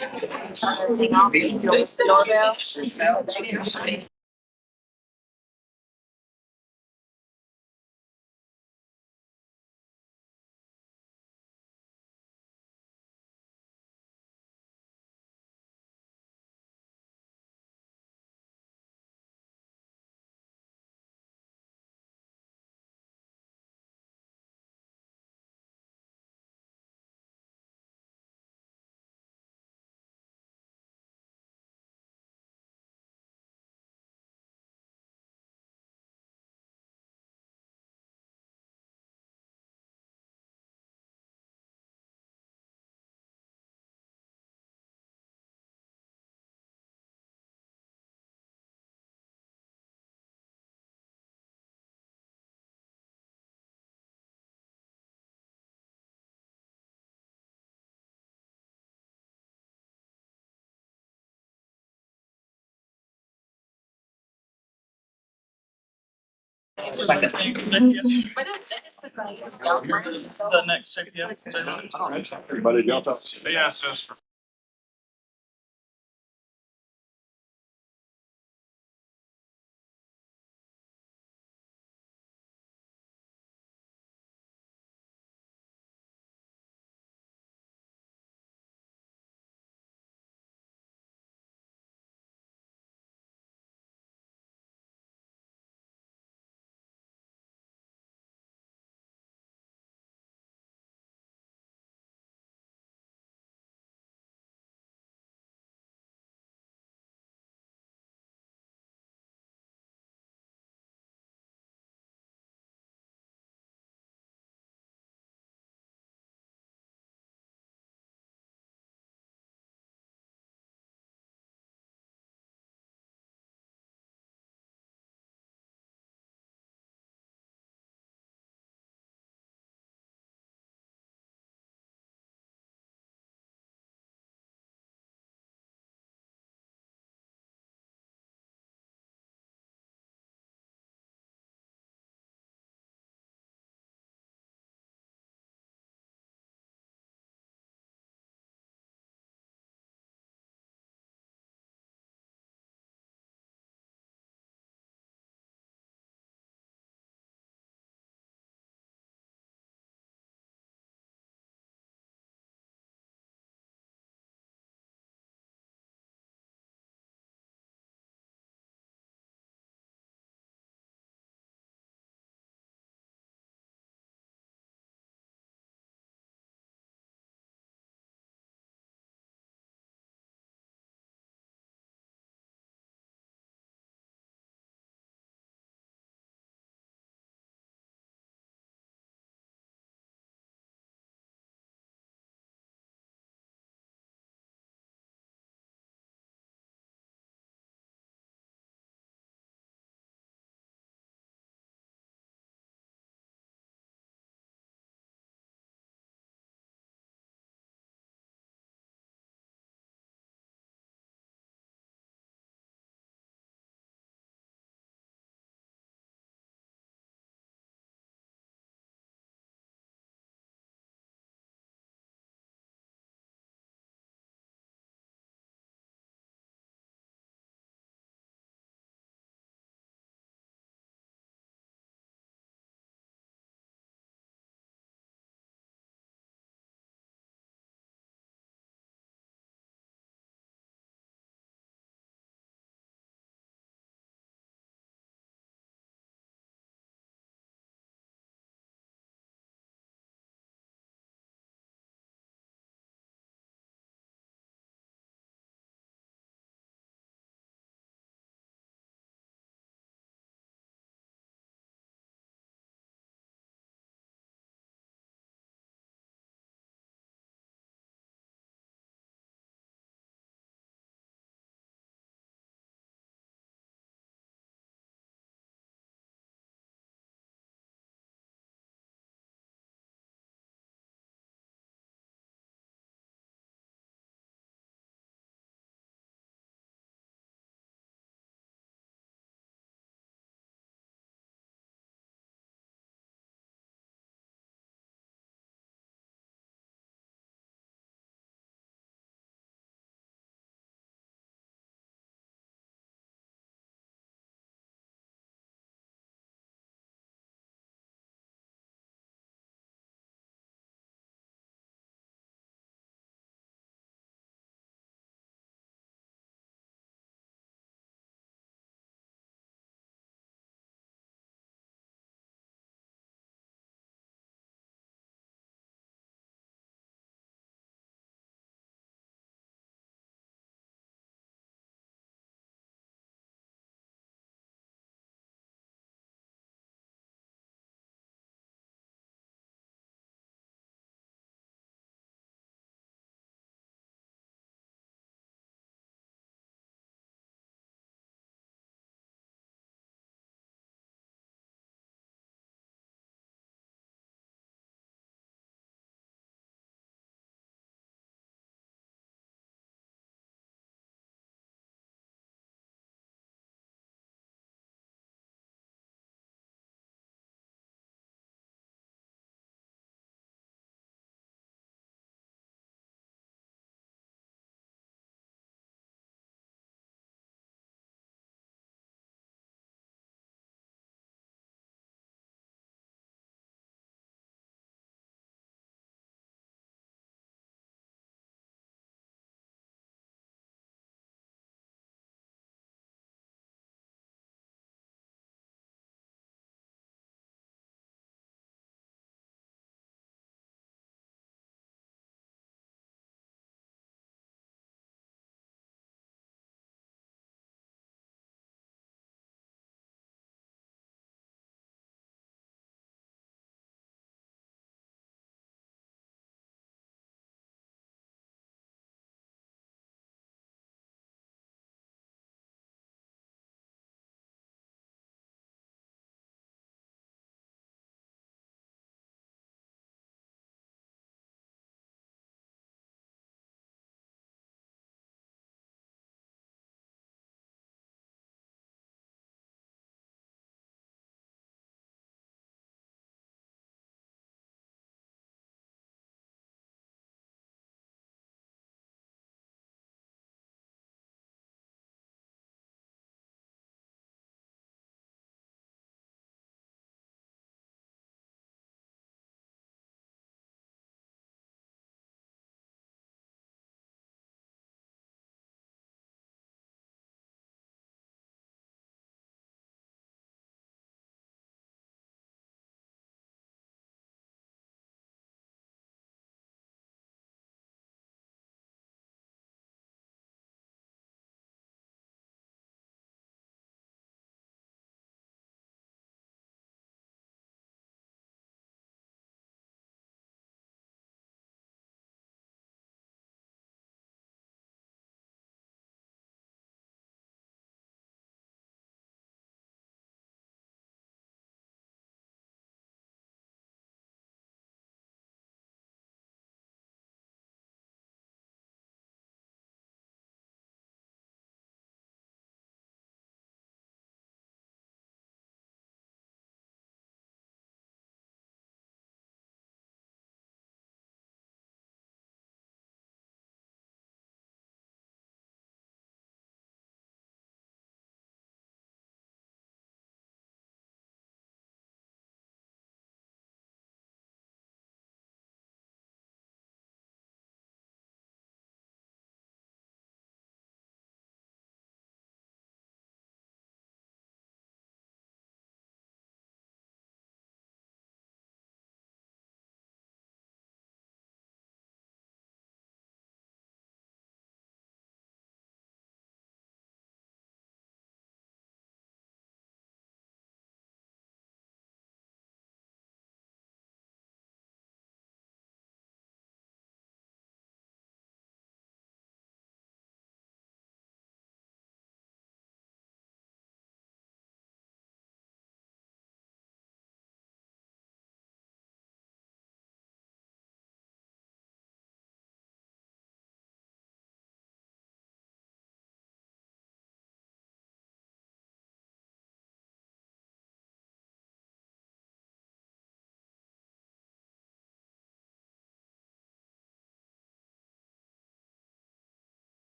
Turn everything off. You still miss the doorbell. But it's because like y'all friends, so The next, yes. Everybody jumped up. They asked us for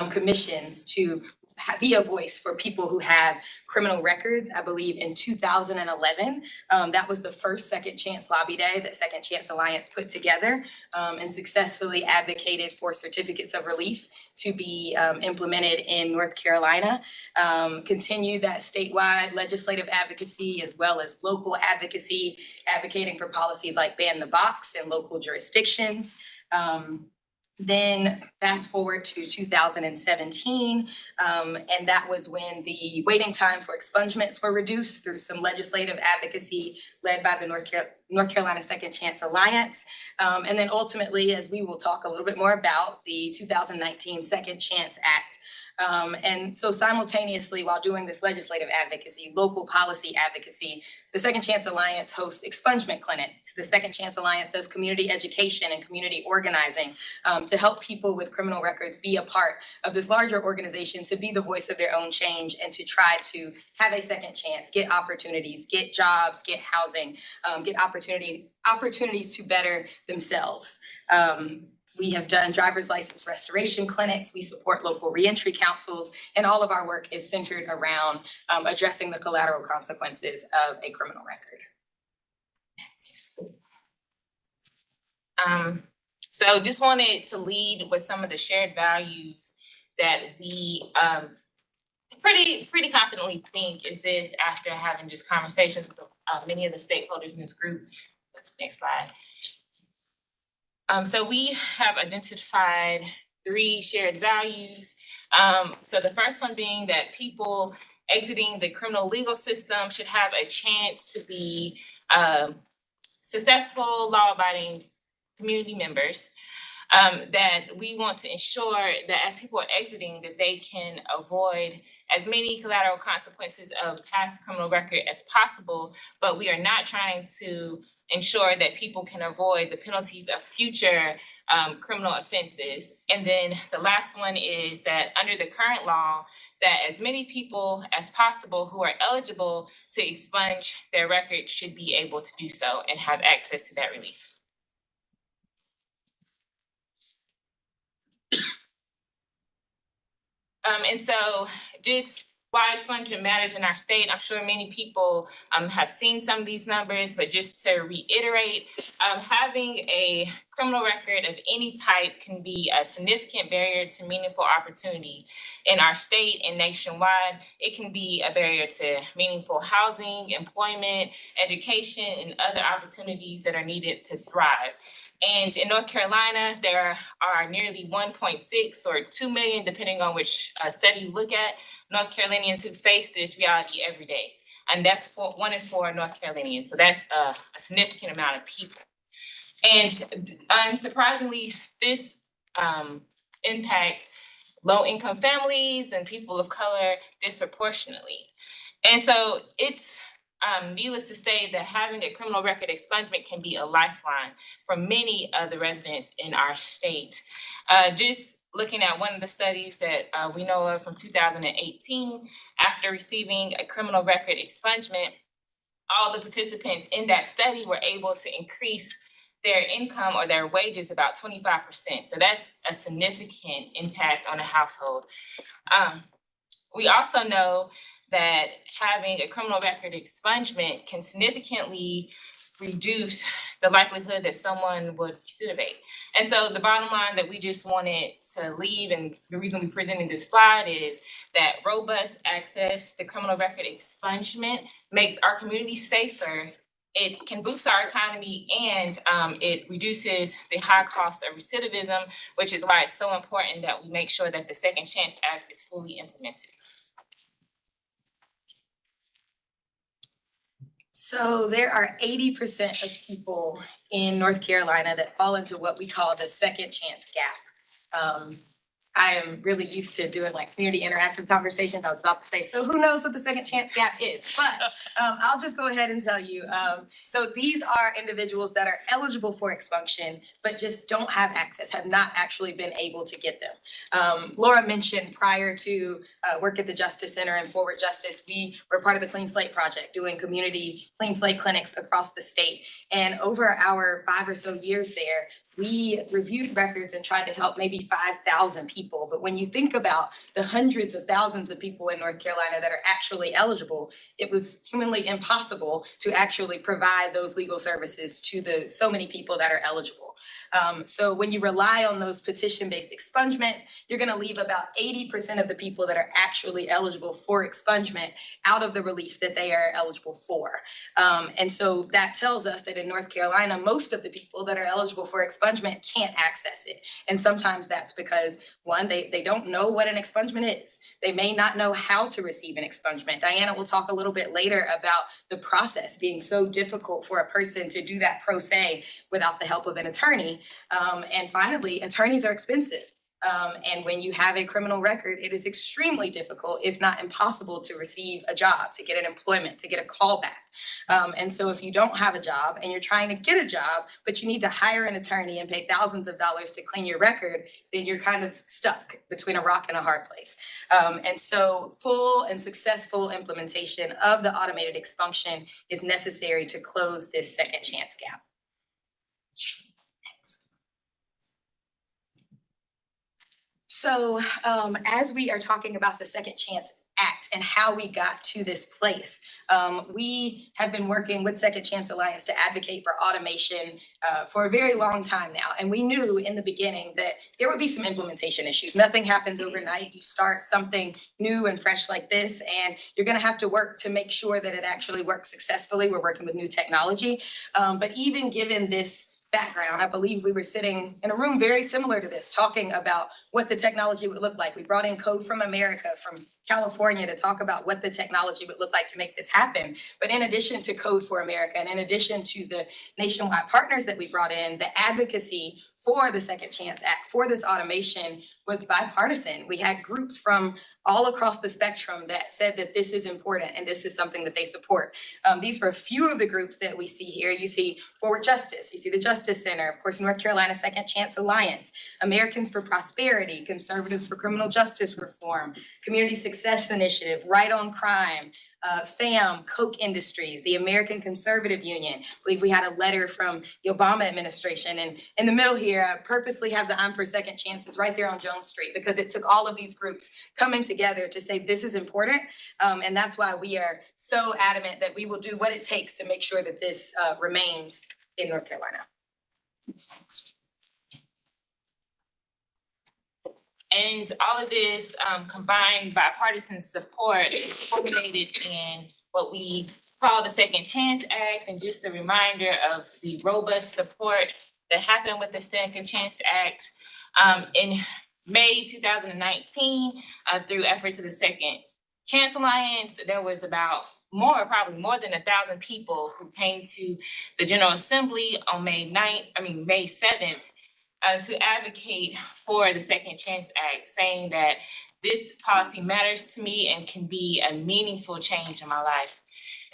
commissions to be a voice for people who have criminal records. I believe in 2011, that was the first Second Chance Lobby Day that Second Chance Alliance put together, and successfully advocated for certificates of relief to be implemented in North Carolina. Continue that statewide legislative advocacy as well as local advocacy, advocating for policies like ban the box in local jurisdictions. Then fast forward to 2017, and that was when the waiting time for expungements were reduced through some legislative advocacy led by the North Carolina Second Chance Alliance. And then ultimately, as we will talk a little bit more about, the 2019 Second Chance Act. And so simultaneously, while doing this legislative advocacy, local policy advocacy, the Second Chance Alliance hosts expungement clinics. The Second Chance Alliance does community education and community organizing to help people with criminal records be a part of this larger organization, to be the voice of their own change and to try to have a second chance, get opportunities, get jobs, get housing, get opportunities to better themselves. We have done driver's license restoration clinics. We support local reentry councils, and all of our work is centered around addressing the collateral consequences of a criminal record. So just wanted to lead with some of the shared values that we pretty confidently think exist after having just conversations with many of the stakeholders in this group. That's the next slide. So we have identified 3 shared values. So the first one being that people exiting the criminal legal system should have a chance to be successful, law-abiding community members. That we want to ensure that as people are exiting, that they can avoid as many collateral consequences of past criminal record as possible, but we are not trying to ensure that people can avoid the penalties of future criminal offenses. And then the last one is that under the current law, that as many people as possible who are eligible to expunge their record should be able to do so and have access to that relief. And so just why expungement matters in our state, I'm sure many people have seen some of these numbers, but just to reiterate, having a criminal record of any type can be a significant barrier to meaningful opportunity in our state and nationwide. It can be a barrier to meaningful housing, employment, education, and other opportunities that are needed to thrive. And in North Carolina, there are nearly 1.6 or 2 million, depending on which study you look at, North Carolinians who face this reality every day. And that's 1 in 4 North Carolinians. So that's a significant amount of people. And unsurprisingly, this impacts low-income families and people of color disproportionately. And so it's needless to say that having a criminal record expungement can be a lifeline for many of the residents in our state. Just looking at one of the studies that we know of from 2018, after receiving a criminal record expungement, all the participants in that study were able to increase their income or their wages about 25%. So that's a significant impact on a household. We also know that having a criminal record expungement can significantly reduce the likelihood that someone would recidivate. And so the bottom line that we just wanted to leave, and the reason we presented this slide, is that robust access to criminal record expungement makes our community safer. It can boost our economy, and it reduces the high cost of recidivism, which is why it's so important that we make sure that the Second Chance Act is fully implemented. So there are 80% of people in North Carolina that fall into what we call the second chance gap. I am really used to doing like community interactive conversations. I was about to say, so who knows what the second chance gap is? But I'll just go ahead and tell you. So these are individuals that are eligible for expunction, but just don't have access, have not actually been able to get them. Laura mentioned prior to work at the Justice Center and Forward Justice, we were part of the Clean Slate Project, doing community clean slate clinics across the state. And over our 5 or so years there, we reviewed records and tried to help maybe 5,000 people. But when you think about the hundreds of thousands of people in North Carolina that are actually eligible, it was humanly impossible to actually provide those legal services to the so many people that are eligible. So when you rely on those petition-based expungements, you're going to leave about 80% of the people that are actually eligible for expungement out of the relief that they are eligible for. And so that tells us that in North Carolina, most of the people that are eligible for expungement can't access it. And sometimes that's because, one, they don't know what an expungement is. They may not know how to receive an expungement. Diana will talk a little bit later about the process being so difficult for a person to do that pro se without the help of an attorney. And finally, attorneys are expensive. And when you have a criminal record, it is extremely difficult, if not impossible, to receive a job, to get an employment, to get a callback. And so if you don't have a job and you're trying to get a job, but you need to hire an attorney and pay thousands of dollars to clean your record, then you're kind of stuck between a rock and a hard place. And so full and successful implementation of the automated expunction is necessary to close this second chance gap. So as we are talking about the Second Chance Act and how we got to this place, we have been working with Second Chance Alliance to advocate for automation for a very long time now. And we knew in the beginning that there would be some implementation issues. Nothing happens overnight. You start something new and fresh like this, and you're going to have to work to make sure that it actually works successfully. We're working with new technology. But even given this background, I believe we were sitting in a room very similar to this, talking about what the technology would look like. We brought in Code from America from California to talk about what the technology would look like to make this happen. But in addition to Code for America, and in addition to the nationwide partners that we brought in, the advocacy for the Second Chance Act, for this automation, was bipartisan. We had groups from all across the spectrum that said that this is important and this is something that they support. These are a few of the groups that we see here. You see Forward Justice, you see the Justice Center, of course, North Carolina Second Chance Alliance, Americans for Prosperity, Conservatives for Criminal Justice Reform, Community Success Initiative, Right on Crime, FAM, Koch Industries, the American Conservative Union. I believe we had a letter from the Obama administration. And in the middle here, I purposely have the I'm for Second Chances right there on Jones Street, because it took all of these groups coming together to say this is important. And that's why we are so adamant that we will do what it takes to make sure that this remains in North Carolina. And all of this combined bipartisan support culminated in what we call the Second Chance Act, and just a reminder of the robust support that happened with the Second Chance Act in May 2019 through efforts of the Second Chance Alliance. There was probably more than 1,000 people who came to the General Assembly on May 7th to advocate for the Second Chance Act, saying that this policy matters to me and can be a meaningful change in my life.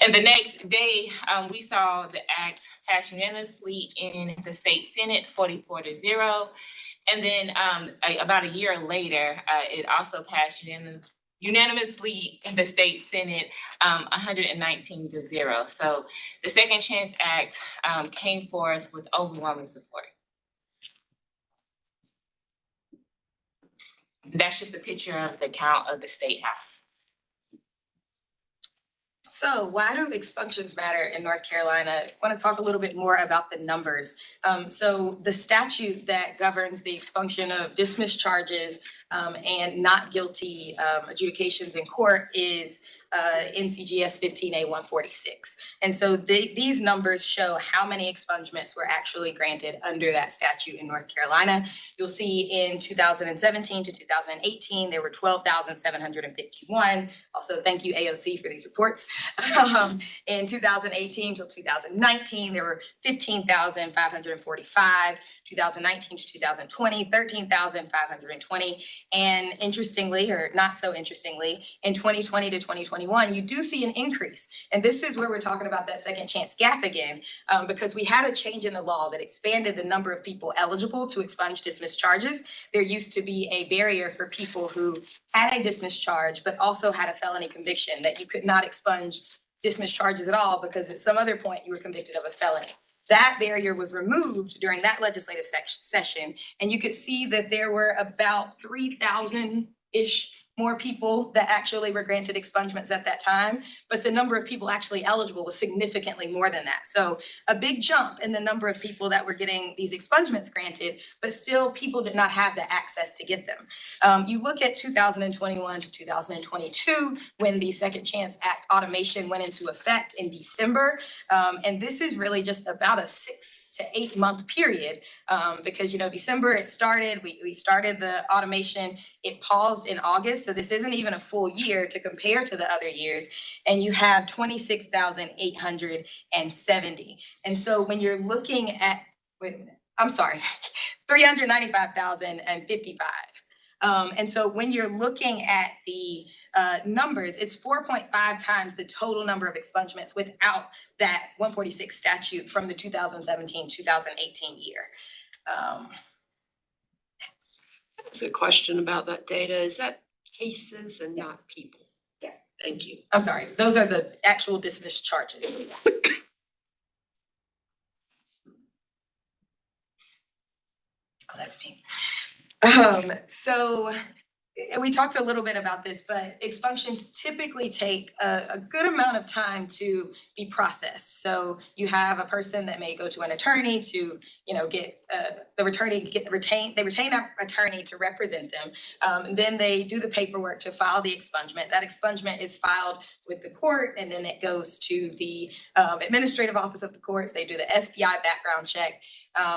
And the next day, we saw the act pass unanimously in the state Senate, 44-0. And then about a year later, it also passed unanimously in the state Senate, 119-0. So the Second Chance Act came forth with overwhelming support. That's just a picture of the count of the State House. So why do expunctions matter in North Carolina? I want to talk a little bit more about the numbers. So the statute that governs the expunction of dismissed charges and not guilty adjudications in court is NCGS 15A-146. And so these numbers show how many expungements were actually granted under that statute in North Carolina. You'll see in 2017 to 2018, there were 12,751. Also, thank you, AOC, for these reports. In 2018 till 2019, there were 15,545. 2019 to 2020, 13,520. And interestingly, or not so interestingly, in 2020 to 2021, you do see an increase. And this is where we're talking about that second chance gap again, because we had a change in the law that expanded the number of people eligible to expunge dismissed charges. There used to be a barrier for people who had a dismissed charge, but also had a felony conviction, that you could not expunge dismissed charges at all because at some other point you were convicted of a felony. That barrier was removed during that legislative session, and you could see that there were about 3,000-ish more people that actually were granted expungements at that time, but the number of people actually eligible was significantly more than that. So a big jump in the number of people that were getting these expungements granted, but still people did not have the access to get them. You look at 2021 to 2022, when the Second Chance Act automation went into effect in December. And this is really just about a 6 to 8 month period, because, December it started, we started the automation, it paused in August. So this isn't even a full year to compare to the other years. And you have 26,870. And so when you're looking at, wait a minute, I'm sorry, 395,055. And so when you're looking at the numbers, it's 4.5 times the total number of expungements without that 146 statute from the 2017-2018 year. Next. There's a question about that data. Is that cases and not people? Yeah. Thank you. I'm sorry, those are the actual dismissed charges. Oh, that's me. So we talked a little bit about this, but expunctions typically take a good amount of time to be processed. So you have a person that may go to an attorney to, get they retain that attorney to represent them. Then they do the paperwork to file the expungement. That expungement is filed with the court, and then it goes to the administrative office of the courts. They do the SBI background check.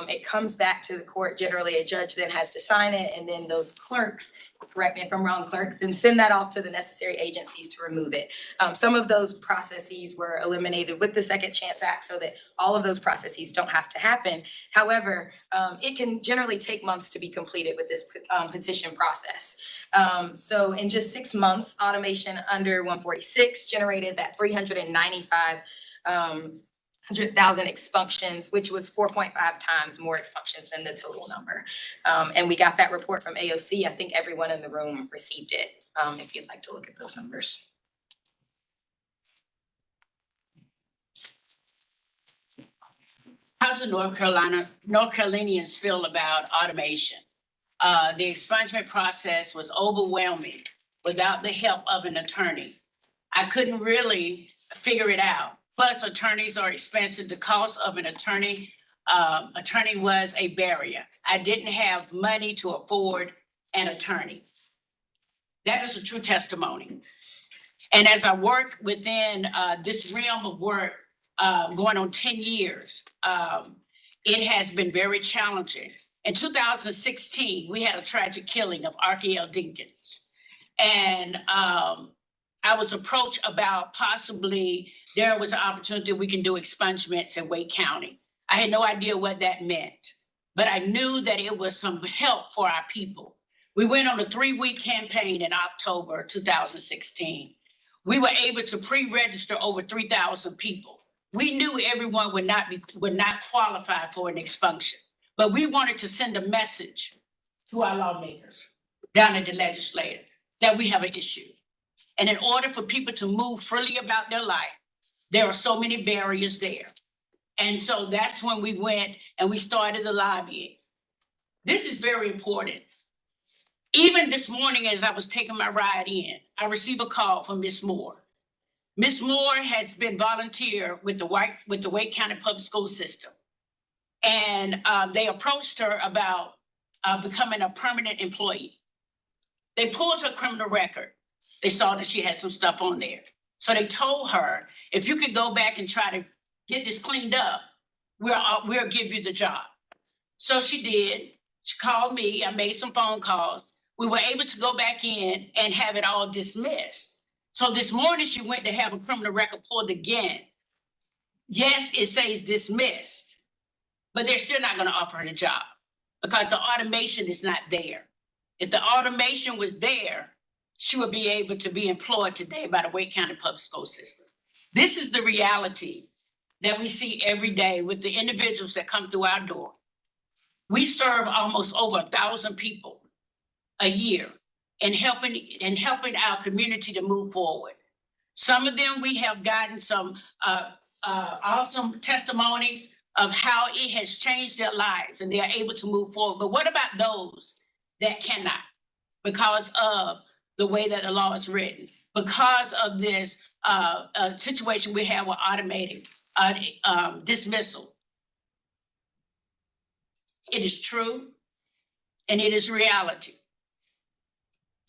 It comes back to the court. Generally, a judge then has to sign it, and then those clerks, correct me if I'm wrong, clerks, then send that off to the necessary agencies to remove it. Some of those processes were eliminated with the Second Chance Act so that all of those processes don't have to happen. However, it can generally take months to be completed with this petition process. So in just 6 months, automation under 146 generated that 395,000 expunctions, which was 4.5 times more expunctions than the total number. And we got that report from AOC. I think everyone in the room received it, if you'd like to look at those numbers. How do North Carolinians feel about automation? The expungement process was overwhelming without the help of an attorney. I couldn't really figure it out. Plus, attorneys are expensive. The cost of an attorney was a barrier. I didn't have money to afford an attorney. That is a true testimony. And as I work within this realm of work, going on 10 years, it has been very challenging. In 2016, we had a tragic killing of Arkiel Dinkins. And I was approached about possibly there was an opportunity we can do expungements in Wake County. I had no idea what that meant, but I knew that it was some help for our people. We went on a 3-week campaign in October 2016. We were able to pre-register over 3,000 people. We knew everyone would not qualify for an expunction, but we wanted to send a message to our lawmakers down at the legislature that we have an issue. And in order for people to move freely about their life, there are so many barriers there. And so that's when we went and we started the lobbying. This is very important. Even this morning, as I was taking my ride in, I received a call from Ms. Moore. Ms. Moore has been volunteer with the Wake County Public School System. And they approached her about becoming a permanent employee. They pulled her criminal record. They saw that she had some stuff on there. So they told her, if you could go back and try to get this cleaned up, we'll give you the job. So she did. She called me. I made some phone calls. We were able to go back in and have it all dismissed. So this morning she went to have a criminal record pulled again. Yes, it says dismissed, but they're still not going to offer her the job because the automation is not there. If the automation was there, she would be able to be employed today by the Wake County Public School System. This is the reality that we see every day with the individuals that come through our door. We serve almost over 1,000 people a year in helping our community to move forward. Some of them we have gotten some awesome testimonies of how it has changed their lives and they are able to move forward. But what about those that cannot because of the way that the law is written, because of this situation we have with automated dismissal? It is true and it is reality.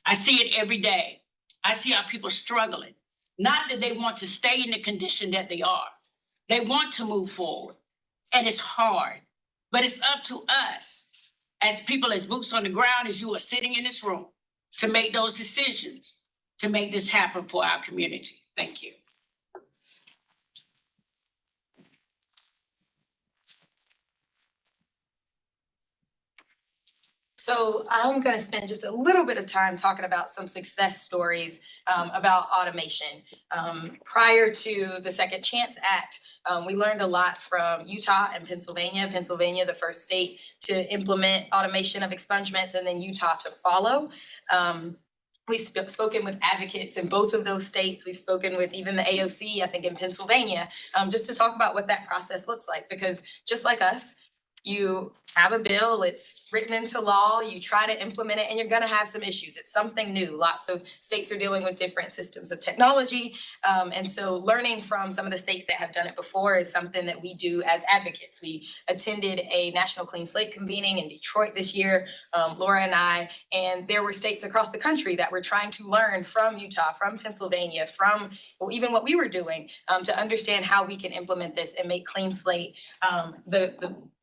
I see it every day. I see our people struggling. Not that they want to stay in the condition that they are. They want to move forward. And it's hard. But it's up to us as people, as boots on the ground, as you are sitting in this room, to make those decisions, to make this happen for our community. Thank you. So I'm going to spend just a little bit of time talking about some success stories about automation. Prior to the Second Chance Act, we learned a lot from Utah and Pennsylvania. Pennsylvania, the first state to implement automation of expungements, and then Utah to follow. We've spoken with advocates in both of those states. We've spoken with even the AOC, I think in Pennsylvania, just to talk about what that process looks like. Because just like us, you have a bill, it's written into law, you try to implement it, and you're gonna have some issues. It's something new. Lots of states are dealing with different systems of technology. And so learning from some of the states that have done it before is something that we do as advocates. We attended a National Clean Slate convening in Detroit this year, Laura and I, and there were states across the country that were trying to learn from Utah, from Pennsylvania, from even what we were doing to understand how we can implement this and make Clean Slate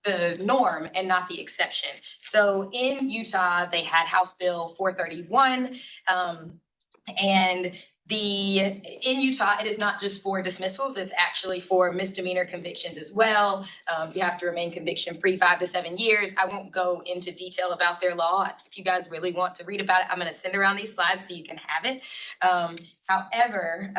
the norm and not the exception. So in Utah, they had House Bill 431, and in Utah, it is not just for dismissals, it's actually for misdemeanor convictions as well. You have to remain conviction-free 5 to 7 years. I won't go into detail about their law. If you guys really want to read about it, I'm gonna send around these slides so you can have it. However,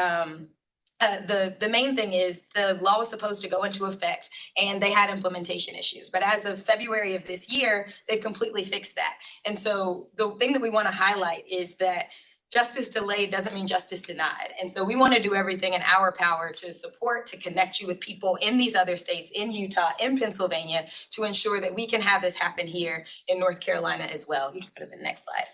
the main thing is the law was supposed to go into effect and they had implementation issues. But as of February of this year, they've completely fixed that. And so the thing that we want to highlight is that justice delayed doesn't mean justice denied. And so we want to do everything in our power to support, to connect you with people in these other states, in Utah, in Pennsylvania, to ensure that we can have this happen here in North Carolina as well. You can go to the next slide.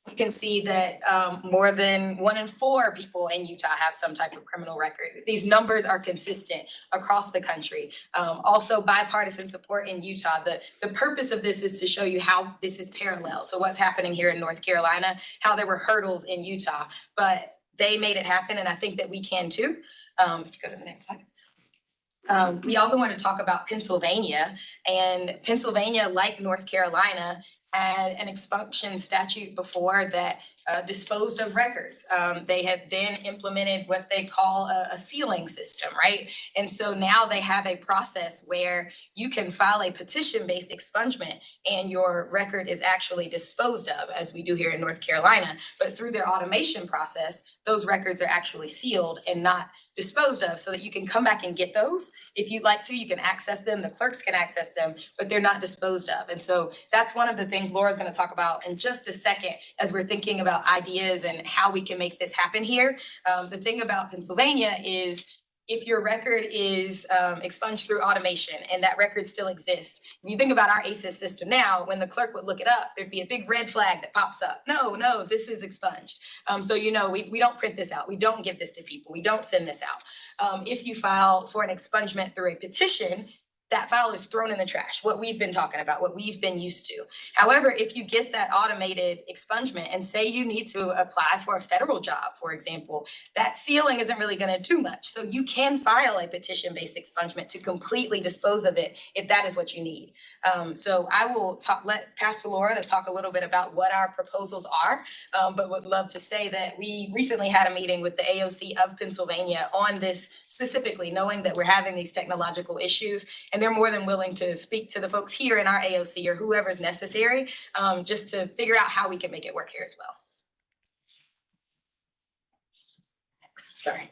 You can see that more than 1 in 4 people in Utah have some type of criminal record. These numbers are consistent across the country. Also bipartisan support in Utah. The purpose of this is to show you how this is parallel to what's happening here in North Carolina, how there were hurdles in Utah, but they made it happen, and I think that we can too. If you go to the next slide. We also want to talk about Pennsylvania, and Pennsylvania, like North Carolina, had an expunction statute before that disposed of records. They had then implemented what they call a sealing system, right? And so now they have a process where you can file a petition-based expungement and your record is actually disposed of, as we do here in North Carolina. But through their automation process, those records are actually sealed and not disposed of, so that you can come back and get those. If you'd like to, you can access them, the clerks can access them, but they're not disposed of. And so that's one of the things Laura's going to talk about in just a second as we're thinking about ideas and how we can make this happen here. The thing about Pennsylvania is if your record is expunged through automation and that record still exists, if you think about our ACES system now, when the clerk would look it up, there'd be a big red flag that pops up. No, this is expunged. So you know, we don't print this out. We don't give this to people. We don't send this out. If you file for an expungement through a petition, that file is thrown in the trash, what we've been talking about, what we've been used to. However, if you get that automated expungement and say you need to apply for a federal job, for example, that sealing isn't really going to do much. So you can file a petition-based expungement to completely dispose of it if that is what you need. So I will pass to Laura to talk a little bit about what our proposals are, but would love to say that we recently had a meeting with the AOC of Pennsylvania on this specifically, knowing that we're having these technological issues, and they're more than willing to speak to the folks here in our AOC or whoever's necessary, just to figure out how we can make it work here as well. Next, sorry.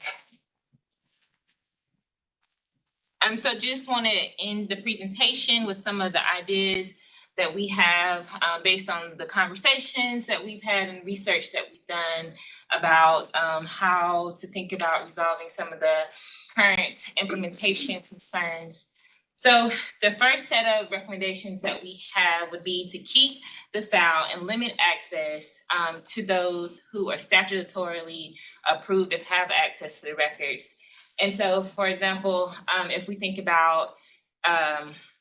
So just want to end the presentation with some of the ideas that we have based on the conversations that we've had and research that we've done about how to think about resolving some of the current implementation concerns So the first set of recommendations that we have would be to keep the file and limit access to those who are statutorily approved and have access to the records. And so, for example, if we think about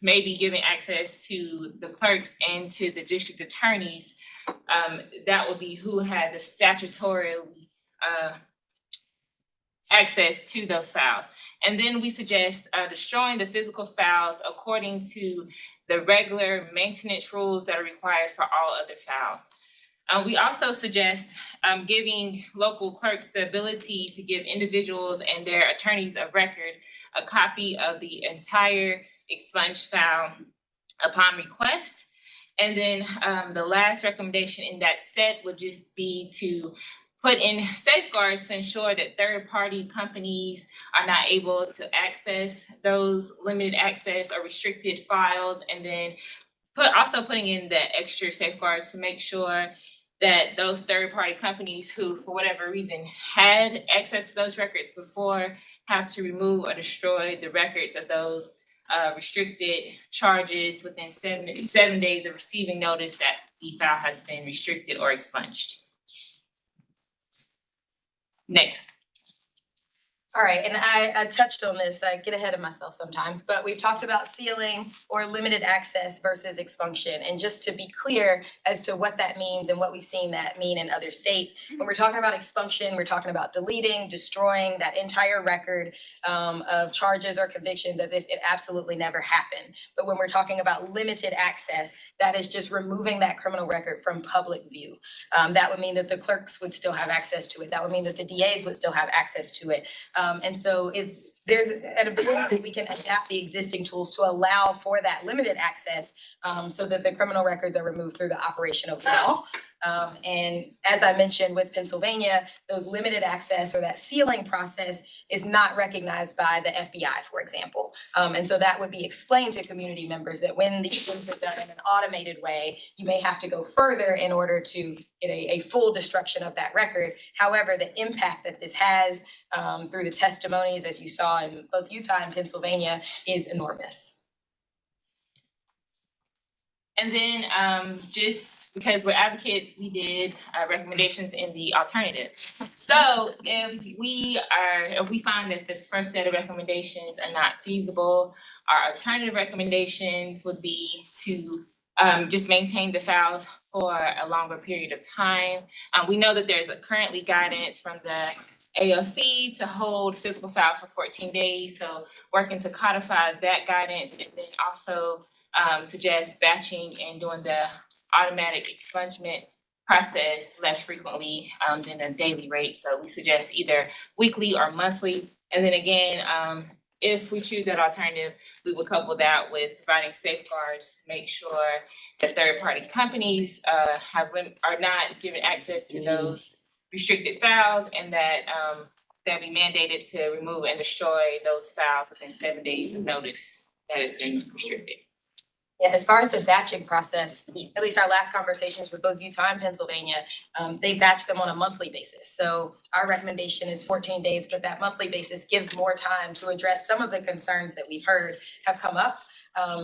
maybe giving access to the clerks and to the district attorneys, that would be who had the statutorily access to those files. And then we suggest destroying the physical files according to the regular maintenance rules that are required for all other files. We also suggest giving local clerks the ability to give individuals and their attorneys of record a copy of the entire expunged file upon request. And then the last recommendation in that set would just be to put in safeguards to ensure that third-party companies are not able to access those limited access or restricted files. And then also putting in the extra safeguards to make sure that those third-party companies who, for whatever reason, had access to those records before have to remove or destroy the records of those restricted charges within seven days of receiving notice that the file has been restricted or expunged. Next. All right, and I touched on this, I get ahead of myself sometimes, but we've talked about sealing or limited access versus expunction. And just to be clear as to what that means and what we've seen that mean in other states, when we're talking about expunction, we're talking about deleting, destroying that entire record of charges or convictions as if it absolutely never happened. But when we're talking about limited access, that is just removing that criminal record from public view. That would mean that the clerks would still have access to it. That would mean that the DAs would still have access to it. And so there's an ability that we can adapt the existing tools to allow for that limited access so that the criminal records are removed through the operation of law. And as I mentioned with Pennsylvania, those limited access or that sealing process is not recognized by the FBI, for example. And so that would be explained to community members that when these things are done in an automated way, you may have to go further in order to get a full destruction of that record. However, the impact that this has through the testimonies, as you saw in both Utah and Pennsylvania, is enormous. And then just because we're advocates, we did recommendations in the alternative. So if we find that this first set of recommendations are not feasible, our alternative recommendations would be to just maintain the files for a longer period of time. We know that there's currently guidance from the AOC to hold physical files for 14 days. So working to codify that guidance, and then also suggest batching and doing the automatic expungement process less frequently than a daily rate. So we suggest either weekly or monthly. And then again, if we choose that alternative, we will couple that with providing safeguards to make sure that third-party companies are not given access to those restricted files, and that they'll be mandated to remove and destroy those files within 7 days of notice that has been restricted. Yeah, as far as the batching process, at least our last conversations with both Utah and Pennsylvania, they batch them on a monthly basis. So our recommendation is 14 days, but that monthly basis gives more time to address some of the concerns that we've heard have come up.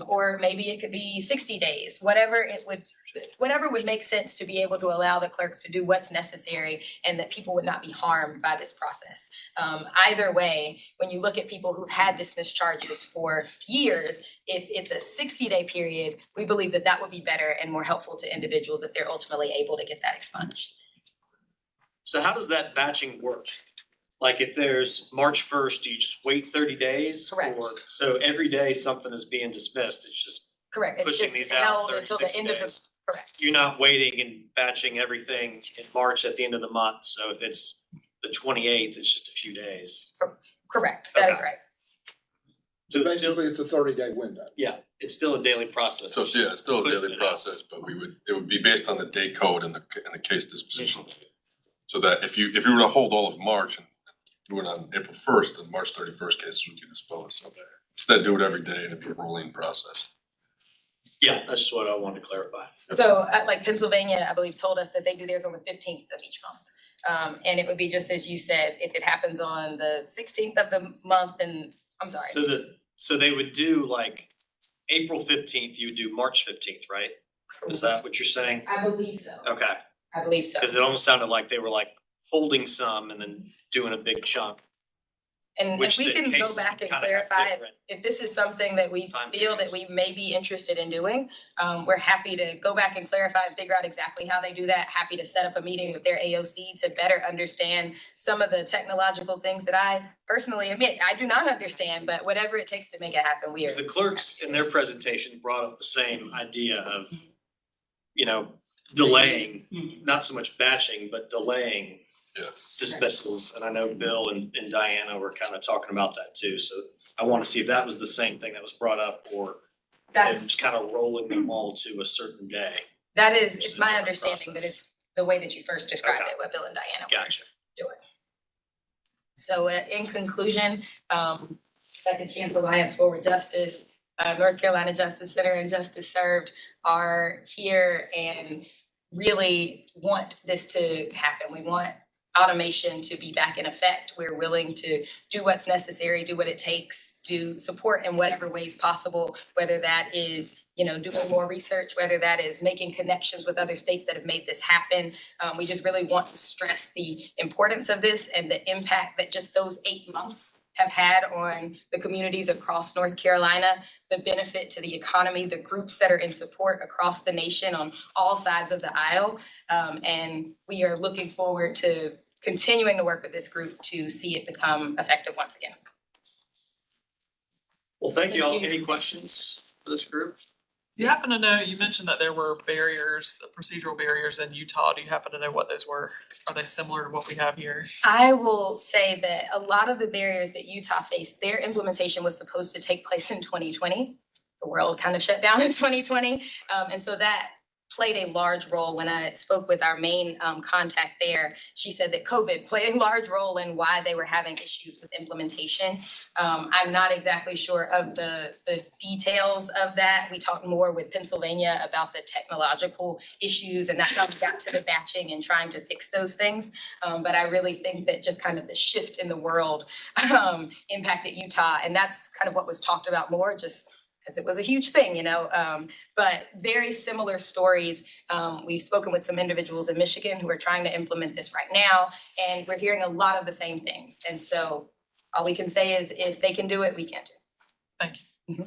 Or maybe it could be 60 days, whatever would make sense to be able to allow the clerks to do what's necessary and that people would not be harmed by this process. Either way, when you look at people who've had dismissed charges for years, if it's a 60-day period, we believe that that would be better and more helpful to individuals if they're ultimately able to get that expunged. So how does that batching work? Like if there's March 1st, do you just wait 30 days? Correct. Or so every day something is being dismissed, it's just, Correct, it's pushing just these out held until the 36 end of the, days. correct. you're not waiting and batching everything in March at the end of the month. So if it's the 28th, it's just a few days. Correct, that is Okay. right. So it's still, Basically, it's a 30-day window. yeah, it's still a daily process. So yeah, it's still a Pushing daily it out. process, but it would be based on the day code and the case disposition. So that if you were to hold all of March and do it on April 1st, then March 31st cases would be disposed. So instead, do it every day and it's a rolling process. Yeah, that's just what I wanted to clarify. So like Pennsylvania, I believe, told us that they do theirs on the 15th of each month. And it would be just as you said, if it happens on the 16th of the month, then, I'm sorry. So So they would do like April 15th, you would do March 15th, right? Is that what you're saying? I believe so. Okay, I believe so. cause it almost sounded like they were like holding some and then doing a big chunk, And which we the can go cases back and kind of have clarify different. if this is something that we Time feel that periods. we may be interested in doing. We're happy to go back and clarify and figure out exactly how they do that. Happy to set up a meeting with their AOC to better understand some of the technological things that I personally admit I do not understand, but whatever it takes to make it happen, we are. Cause the clerks in their presentation brought up the same idea of, you know, delaying, not so much batching, but delaying Yeah. dismissals. And I know Bill and Diana were kind of talking about that too. So I want to see if that was the same thing that was brought up or they're That's, just kind of rolling them all to a certain day. that is, Which it's is a my different understanding that process. it's the way that you first described Okay. it, what Bill and Diana were Gotcha. doing. So in conclusion, Second Chance Alliance Forward Justice, North Carolina Justice Center and Justice Served are here and really want this to happen. We want automation to be back in effect. We're willing to do what's necessary, do what it takes to support in whatever ways possible, whether that is, doing more research, whether that is making connections with other states that have made this happen. We just really want to stress the importance of this and the impact that just those 8 months have had on the communities across North Carolina, the benefit to the economy, the groups that are in support across the nation on all sides of the aisle. And we are looking forward to continuing to work with this group to see it become effective once again. Well, thank you all. Thank you. Any questions for this group? Do you happen to know, you mentioned that there were barriers, procedural barriers in Utah. Do you happen to know what those were? Are they similar to what we have here? I will say that a lot of the barriers that Utah faced, their implementation was supposed to take place in 2020. The world kind of shut down in 2020. And so that played a large role. When I spoke with our main contact there, she said that COVID played a large role in why they were having issues with implementation. I'm not exactly sure of the details of that. We talked more with Pennsylvania about the technological issues, and that's how we got to the batching and trying to fix those things. But I really think that just kind of the shift in the world impacted Utah, and that's kind of what was talked about more, just because it was a huge thing, but very similar stories. We've spoken with some individuals in Michigan who are trying to implement this right now, and we're hearing a lot of the same things. And so all we can say is if they can do it, we can do it. Thank you.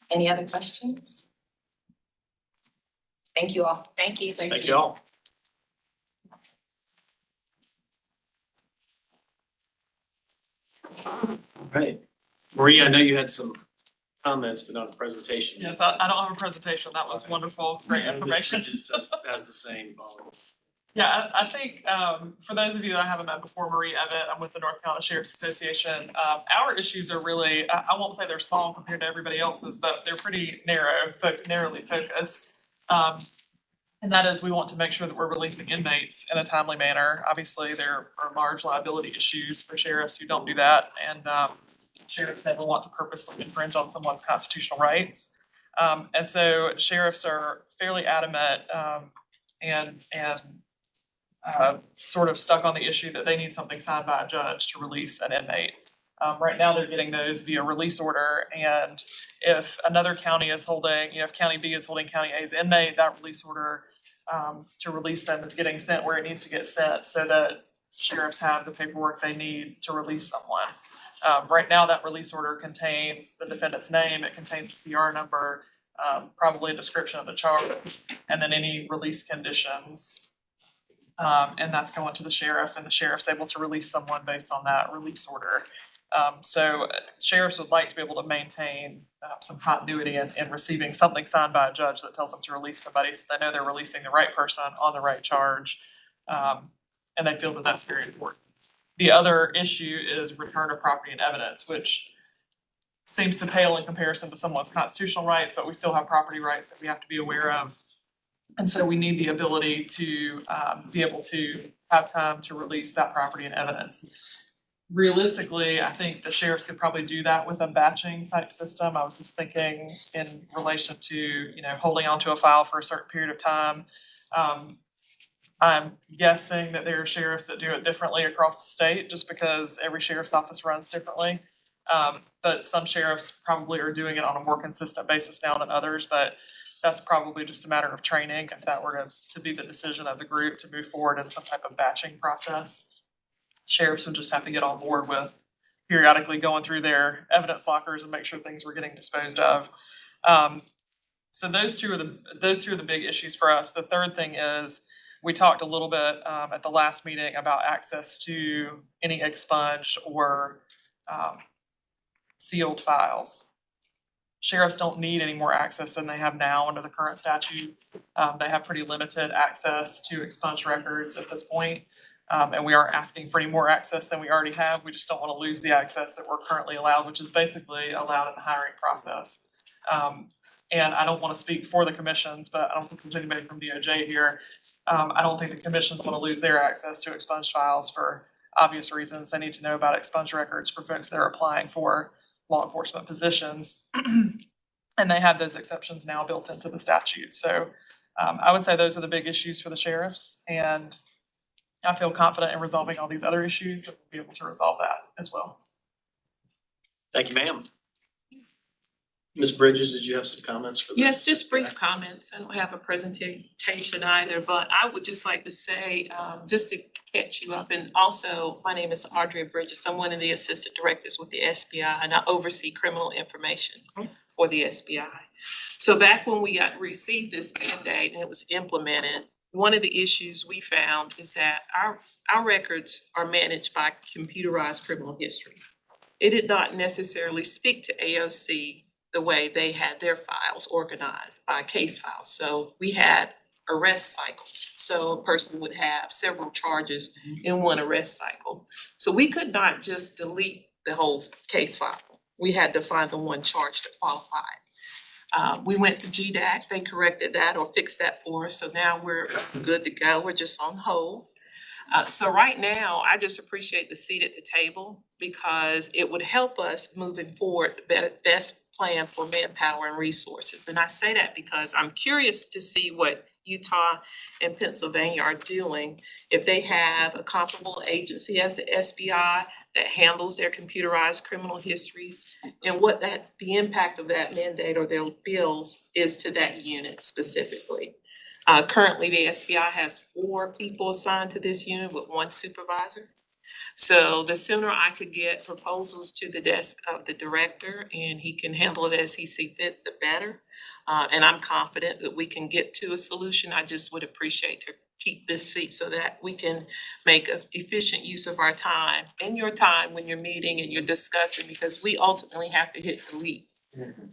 Any other questions? Thank you all. Thank you. Thank you all. Right. Maria, I know you had some comments, but not a presentation. Yes, I don't have a presentation. That was wonderful, great information. It just has the same volume. Yeah, I think for those of you that I haven't met before, Marie Evatt, I'm with the North Carolina Sheriff's Association. Our issues are really, I won't say they're small compared to everybody else's, but they're pretty narrowly focused. And that is, we want to make sure that we're releasing inmates in a timely manner. Obviously, there are large liability issues for sheriffs who don't do that, and sheriffs never want to purposely infringe on someone's constitutional rights. And so sheriffs are fairly adamant and sort of stuck on the issue that they need something signed by a judge to release an inmate. Right now, they're getting those via release order, and if another county is holding, if County B is holding County A's inmate, that release order to release them is getting sent where it needs to get sent so that sheriffs have the paperwork they need to release someone. Right now, that release order contains the defendant's name, it contains the CR number, probably a description of the charge, and then any release conditions. And that's going to the sheriff, and the sheriff's able to release someone based on that release order. So sheriffs would like to be able to maintain some continuity in receiving something signed by a judge that tells them to release somebody, so they know they're releasing the right person on the right charge. And they feel that that's very important. The other issue is return of property and evidence, which seems to pale in comparison to someone's constitutional rights, but we still have property rights that we have to be aware of. And so we need the ability to be able to have time to release that property and evidence. Realistically, I think the sheriffs could probably do that with a batching type system. I was just thinking in relation to, holding onto a file for a certain period of time. I'm guessing that there are sheriffs that do it differently across the state just because every sheriff's office runs differently. But some sheriffs probably are doing it on a more consistent basis now than others, but that's probably just a matter of training, if that were to be the decision of the group to move forward in some type of batching process. Sheriffs would just have to get on board with periodically going through their evidence lockers and make sure things were getting disposed of. So those two are the big issues for us. The third thing is, we talked a little bit at the last meeting about access to any expunged or sealed files. Sheriffs don't need any more access than they have now under the current statute. They have pretty limited access to expunged records at this point. And we aren't asking for any more access than we already have. We just don't want to lose the access that we're currently allowed, which is basically allowed in the hiring process. And I don't want to speak for the commissions, but I don't think there's anybody from DOJ here. I don't think the commissions want to lose their access to expunged files for obvious reasons. They need to know about expunged records for folks that are applying for law enforcement positions. And they have those exceptions now built into the statute. So I would say those are the big issues for the sheriffs. And I feel confident in resolving all these other issues that we'll be able to resolve that as well. Thank you, ma'am. Ms. Bridges, did you have some comments for the? Yes, just brief comments. I don't have a presentation either, but I would just like to say, just to catch you up, and also, my name is Audrey Bridges. I'm one of the assistant directors with the SBI, and I oversee criminal information for the SBI. So back when we received this mandate and it was implemented, one of the issues we found is that our records are managed by computerized criminal history. It did not necessarily speak to AOC the way they had their files organized by case files. So we had arrest cycles. So a person would have several charges in one arrest cycle. So we could not just delete the whole case file. We had to find the one charge that qualified. We went to GDAC, they corrected that or fixed that for us. So now we're good to go. We're just on hold. So right now, I just appreciate the seat at the table because it would help us moving forward, the best plan for manpower and resources. And I say that because I'm curious to see what Utah and Pennsylvania are doing. If they have a comparable agency as the SBI that handles their computerized criminal histories, and what the impact of that mandate or their bills is to that unit specifically. Currently, the SBI has 4 people assigned to this unit with 1 supervisor. So the sooner I could get proposals to the desk of the director and he can handle it as he sees fit, the better. And I'm confident that we can get to a solution. I just would appreciate to keep this seat so that we can make an efficient use of our time and your time when you're meeting and you're discussing, because we ultimately have to hit delete.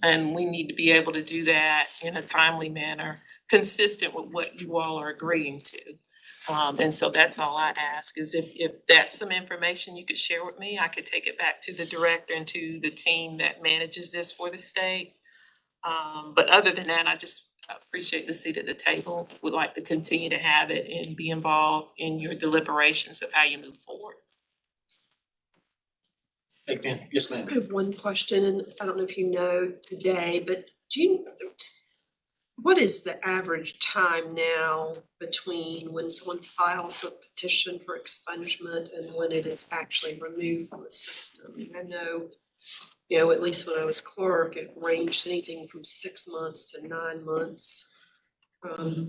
And we need to be able to do that in a timely manner, consistent with what you all are agreeing to. And so that's all I ask is if that's some information you could share with me, I could take it back to the director and to the team that manages this for the state. But other than that, I just appreciate the seat at the table, would like to continue to have it and be involved in your deliberations of how you move forward. Hey, ma'am. Yes, ma'am. I have one question, and I don't know if you know today, but what is the average time now between when someone files a petition for expungement and when it is actually removed from the system? I know, at least when I was clerk, it ranged anything from 6 months to 9 months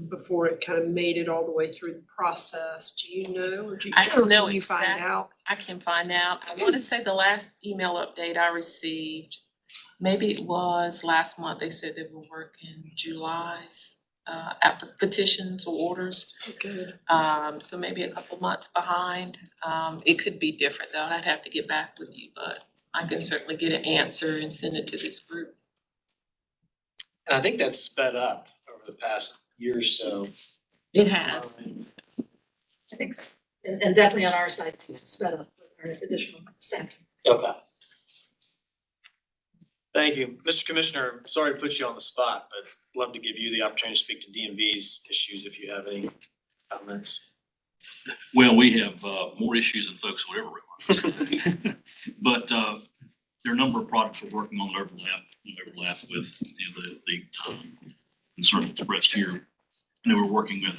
before it kind of made it all the way through the process. Do you know, or I don't know can you find exact- out? I can find out. I want to say the last email update I received, maybe it was last month, they said they were working July's petitions or orders. Good. So maybe a couple months behind. It could be different though, and I'd have to get back with you, but I can certainly get an answer and send it to this group. And I think that's sped up over the past year or so. It has. I think so. And definitely on our side, it's sped up with our additional staff. Okay. Thank you. Mr. Commissioner, sorry to put you on the spot, but love to give you the opportunity to speak to DMV's issues if you have any comments. Well, we have more issues than folks will ever realize. But there are a number of projects we're working on that overlap with the concern expressed here. And we're working with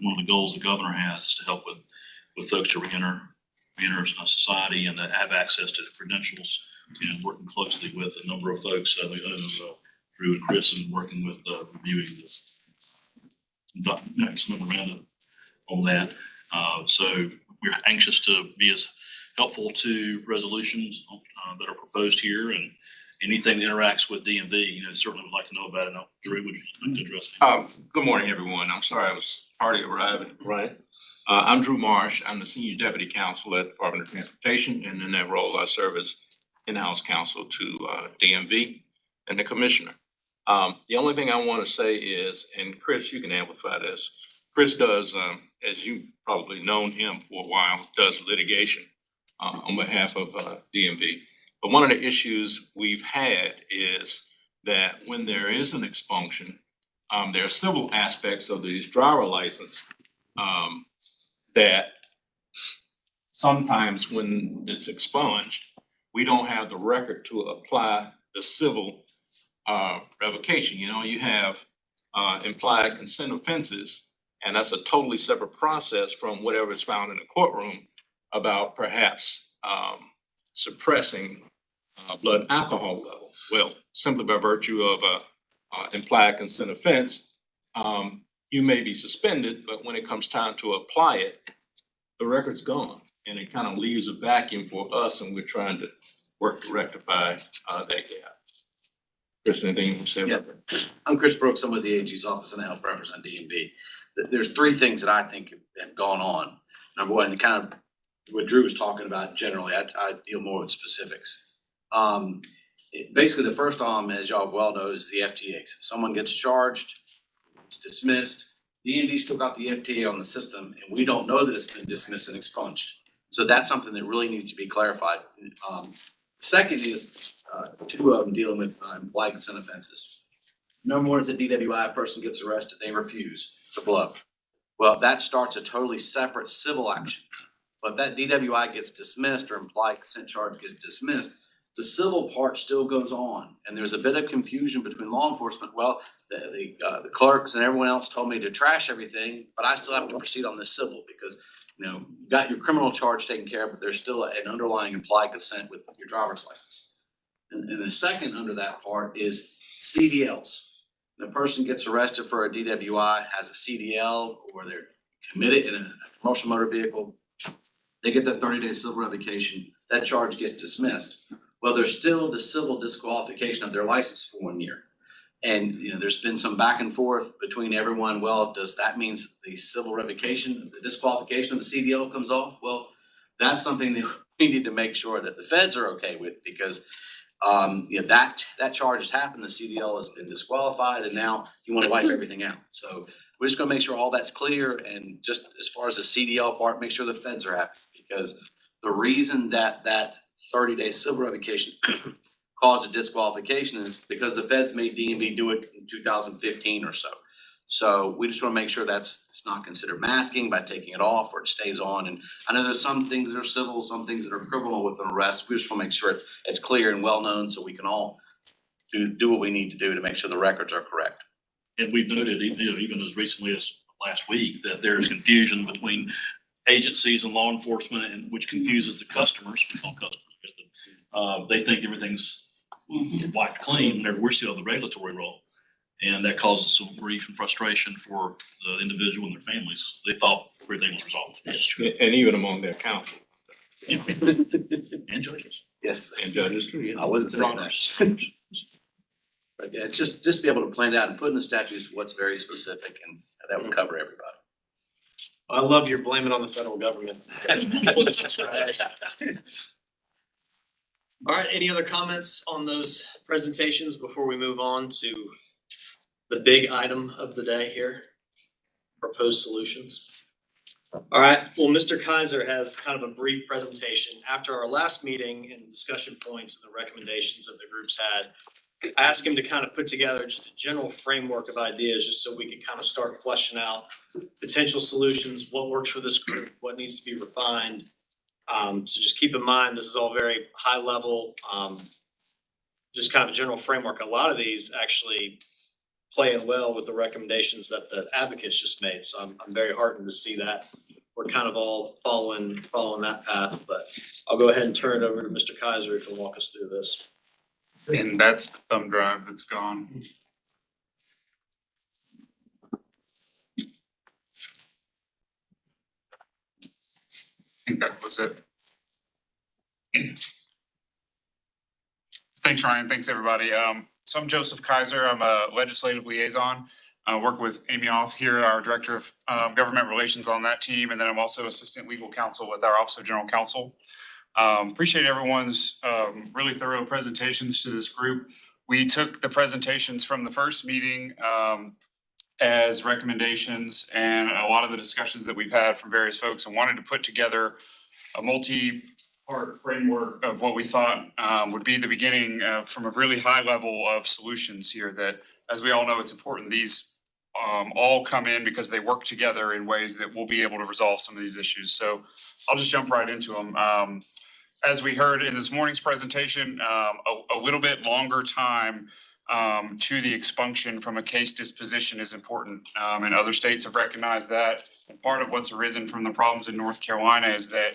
one of the goals the governor has is to help with folks to reenter enter a society and have access to credentials, and working closely with a number of folks, Drew and Chris, and working with, reviewing the next memorandum on that. So we're anxious to be as helpful to resolutions that are proposed here, and anything that interacts with DMV, certainly would like to know about it. Now, Drew, would you like to address it? Good morning, everyone. I'm sorry I was tardy arriving. Right. I'm Drew Marsh. I'm the Senior Deputy Counsel at Department of Transportation, and in that role, I serve as in-house counsel to DMV and the Commissioner. The only thing I want to say is, and Chris, you can amplify this. Chris does, as you probably known him for a while, does litigation on behalf of DMV. But one of the issues we've had is that when there is an expunction, there are civil aspects of these driver license that sometimes when it's expunged, we don't have the record to apply the civil revocation. You have implied consent offenses, and that's a totally separate process from whatever is found in the courtroom about perhaps suppressing blood alcohol level. Well, simply by virtue of implied consent offense, you may be suspended, but when it comes time to apply it, the record's gone, and it kind of leaves a vacuum for us, and we're trying to work to rectify that gap. Chris, anything you say about that? I'm Chris Brooks. I'm with the AG's office and I help represent DMV. There's three things that I think have gone on. Number one, the kind of what Drew was talking about generally, I deal more with specifics. Basically, the first as y'all well know, is the FTAs. Someone gets charged, it's dismissed. DMV still got the FTA on the system, and we don't know that it's been dismissed and expunged. So that's something that really needs to be clarified. Second is two of them dealing with implied consent offenses. Number one is a DWI person gets arrested, they refuse to blow. Well, that starts a totally separate civil action. But if that DWI gets dismissed or implied consent charge gets dismissed, the civil part still goes on. And there's a bit of confusion between law enforcement. Well, the clerks and everyone else told me to trash everything, but I still have to proceed on the civil because you got your criminal charge taken care of, but there's still an underlying implied consent with your driver's license. And the second under that part is CDLs. The person gets arrested for a DWI, has a CDL, or they're committed in a commercial motor vehicle. They get that 30-day civil revocation, that charge gets dismissed. Well, there's still the civil disqualification of their license for 1 year. And, there's been some back and forth between everyone. Well, does that mean the civil revocation, the disqualification of the CDL comes off? Well, that's something that we need to make sure that the feds are okay with because, that charge has happened. The CDL has been disqualified and now you want to wipe everything out. So we're just going to make sure all that's clear. And just as far as the CDL part, make sure the feds are happy because the reason that 30-day civil revocation caused a disqualification is because the feds made DMV do it in 2015 or so. So we just want to make sure it's not considered masking by taking it off or it stays on. And I know there's some things that are civil, some things that are criminal with an arrest. We just want to make sure it's clear and well known so we can all do what we need to do to make sure the records are correct. And we've noted, even as recently as last week, that there's confusion between agencies and law enforcement, and which confuses the customers. We call customers because they think everything's wiped clean whenever we're still the regulatory role. And that causes some grief and frustration for the individual and their families. They thought everything was resolved. That's true. And even among their counsel. And judges. Yes. And judges too. I wasn't saying that. But yeah, just be able to plan it out and put in the statutes what's very specific and that would cover everybody. I love your blame it on the federal government. All right, any other comments on those presentations before we move on to the big item of the day here? Proposed solutions. All right, well, Mr. Kaiser has kind of a brief presentation. After our last meeting and the discussion points and the recommendations that the groups had, I asked him to kind of put together just a general framework of ideas, just so we could kind of start fleshing out potential solutions, what works for this group, what needs to be refined. So just keep in mind, this is all very high level, just kind of a general framework. A lot of these actually play in well with the recommendations that the advocates just made. So I'm very heartened to see that we're kind of all following that path, but I'll go ahead and turn it over to Mr. Kaiser who can walk us through this. And that's the thumb drive that's gone. I think that was it. Thanks, Ryan. Thanks, everybody. So I'm Joseph Kaiser. I'm a legislative liaison. I work with Amy Oth here, our Director of Government Relations on that team, and then I'm also Assistant Legal Counsel with our Office of General Counsel. Appreciate everyone's really thorough presentations to this group. We took the presentations from the first meeting as recommendations and a lot of the discussions that we've had from various folks and wanted to put together a multi-part framework of what we thought would be the beginning from a really high level of solutions here that, as we all know, it's important. These all come in because they work together in ways that we'll be able to resolve some of these issues. So I'll just jump right into them. As we heard in this morning's presentation, a little bit longer time to the expunction from a case disposition is important. And other states have recognized that. And part of what's arisen from the problems in North Carolina is that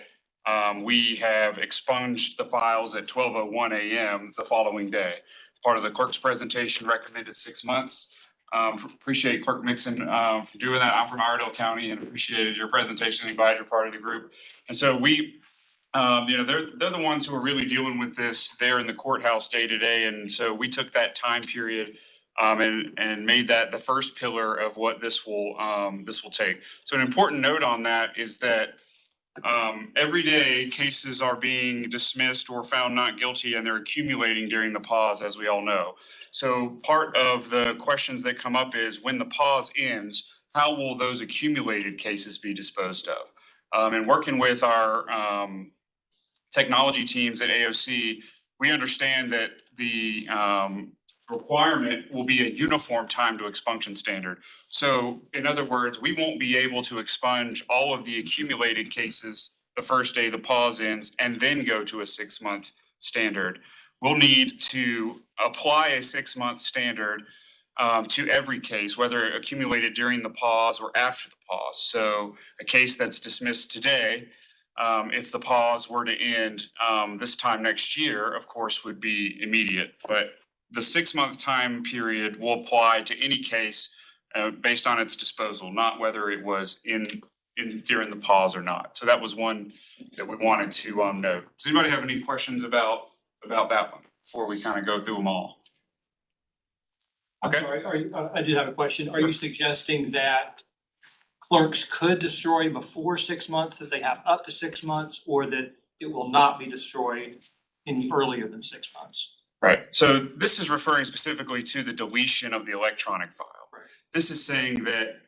we have expunged the files at 12:01 a.m. the following day. Part of the clerk's presentation recommended 6 months. Appreciate Clerk Mixon for doing that. I'm from Iredell County and appreciated your presentation and glad you're part of the group. And so we, they're the ones who are really dealing with this there in the courthouse day to day. And so we took that time period and made that the first pillar of what this will take. So an important note on that is that every day cases are being dismissed or found not guilty and they're accumulating during the pause, as we all know. So part of the questions that come up is when the pause ends, how will those accumulated cases be disposed of? And working with our technology teams at AOC, we understand that the requirement will be a uniform time to expunction standard. So in other words, we won't be able to expunge all of the accumulated cases the first day the pause ends and then go to a 6-month standard. We'll need to apply a 6-month standard to every case, whether accumulated during the pause or after the pause. So a case that's dismissed today, if the pause were to end this time next year, of course, would be immediate. But the 6-month time period will apply to any case based on its disposal, not whether it was in during the pause or not. So that was one that we wanted to note. Does anybody have any questions about that one before we kind of go through them all? I'm sorry, I did have a question. Are you suggesting that clerks could destroy before 6 months, that they have up to 6 months, or that it will not be destroyed any earlier than 6 months? Right. So this is referring specifically to the deletion of the electronic file. Right. This is saying that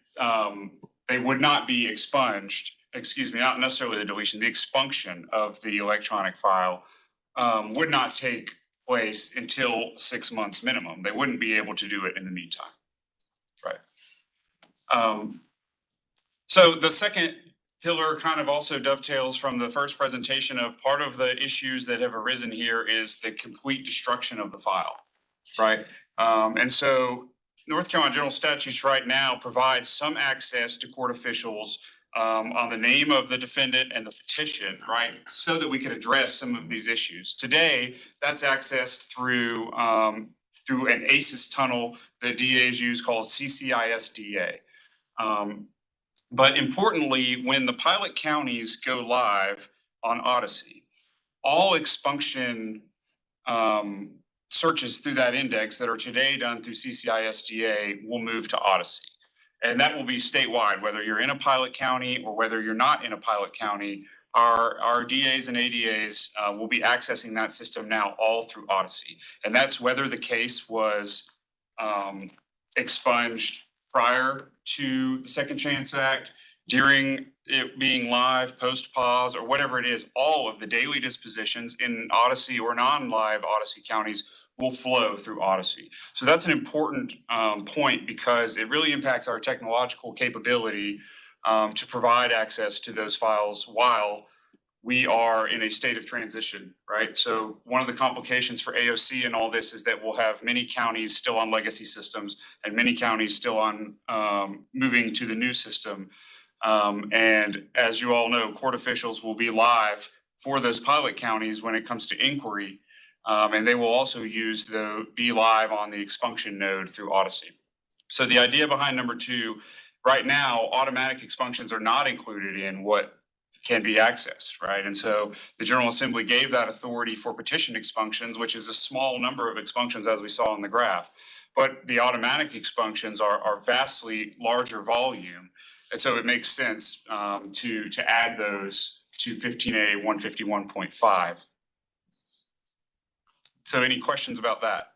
they would not be expunged, not necessarily the deletion, the expunction of the electronic file would not take place until 6 months minimum. They wouldn't be able to do it in the meantime. Right. So the second pillar kind of also dovetails from the first presentation of part of the issues that have arisen here is the complete destruction of the file, right? And so North Carolina General Statutes right now provides some access to court officials on the name of the defendant and the petition, right? So that we can address some of these issues. Today, that's accessed through an ACES tunnel that DAs use called CCISDA. But importantly, when the pilot counties go live on Odyssey, all expunction searches through that index that are today done through CCISDA will move to Odyssey. And that will be statewide, whether you're in a pilot county or whether you're not in a pilot county. Our DAs and ADAs will be accessing that system now all through Odyssey. And that's whether the case was expunged prior to the Second Chance Act, during it being live, post-pause, or whatever it is. All of the daily dispositions in Odyssey or non-live Odyssey counties will flow through Odyssey. So that's an important point because it really impacts our technological capability to provide access to those files while we are in a state of transition, right? So one of the complications for AOC and all this is that we'll have many counties still on legacy systems and many counties still on moving to the new system. And as you all know, court officials will be live for those pilot counties when it comes to inquiry. And they will also be live on the expunction node through Odyssey. So the idea behind number 2, right now, automatic expunctions are not included in what can be accessed, right? And so the General Assembly gave that authority for petition expunctions, which is a small number of expunctions as we saw in the graph. But the automatic expunctions are vastly larger volume. And so it makes sense to add those to 15A 151.5. So any questions about that?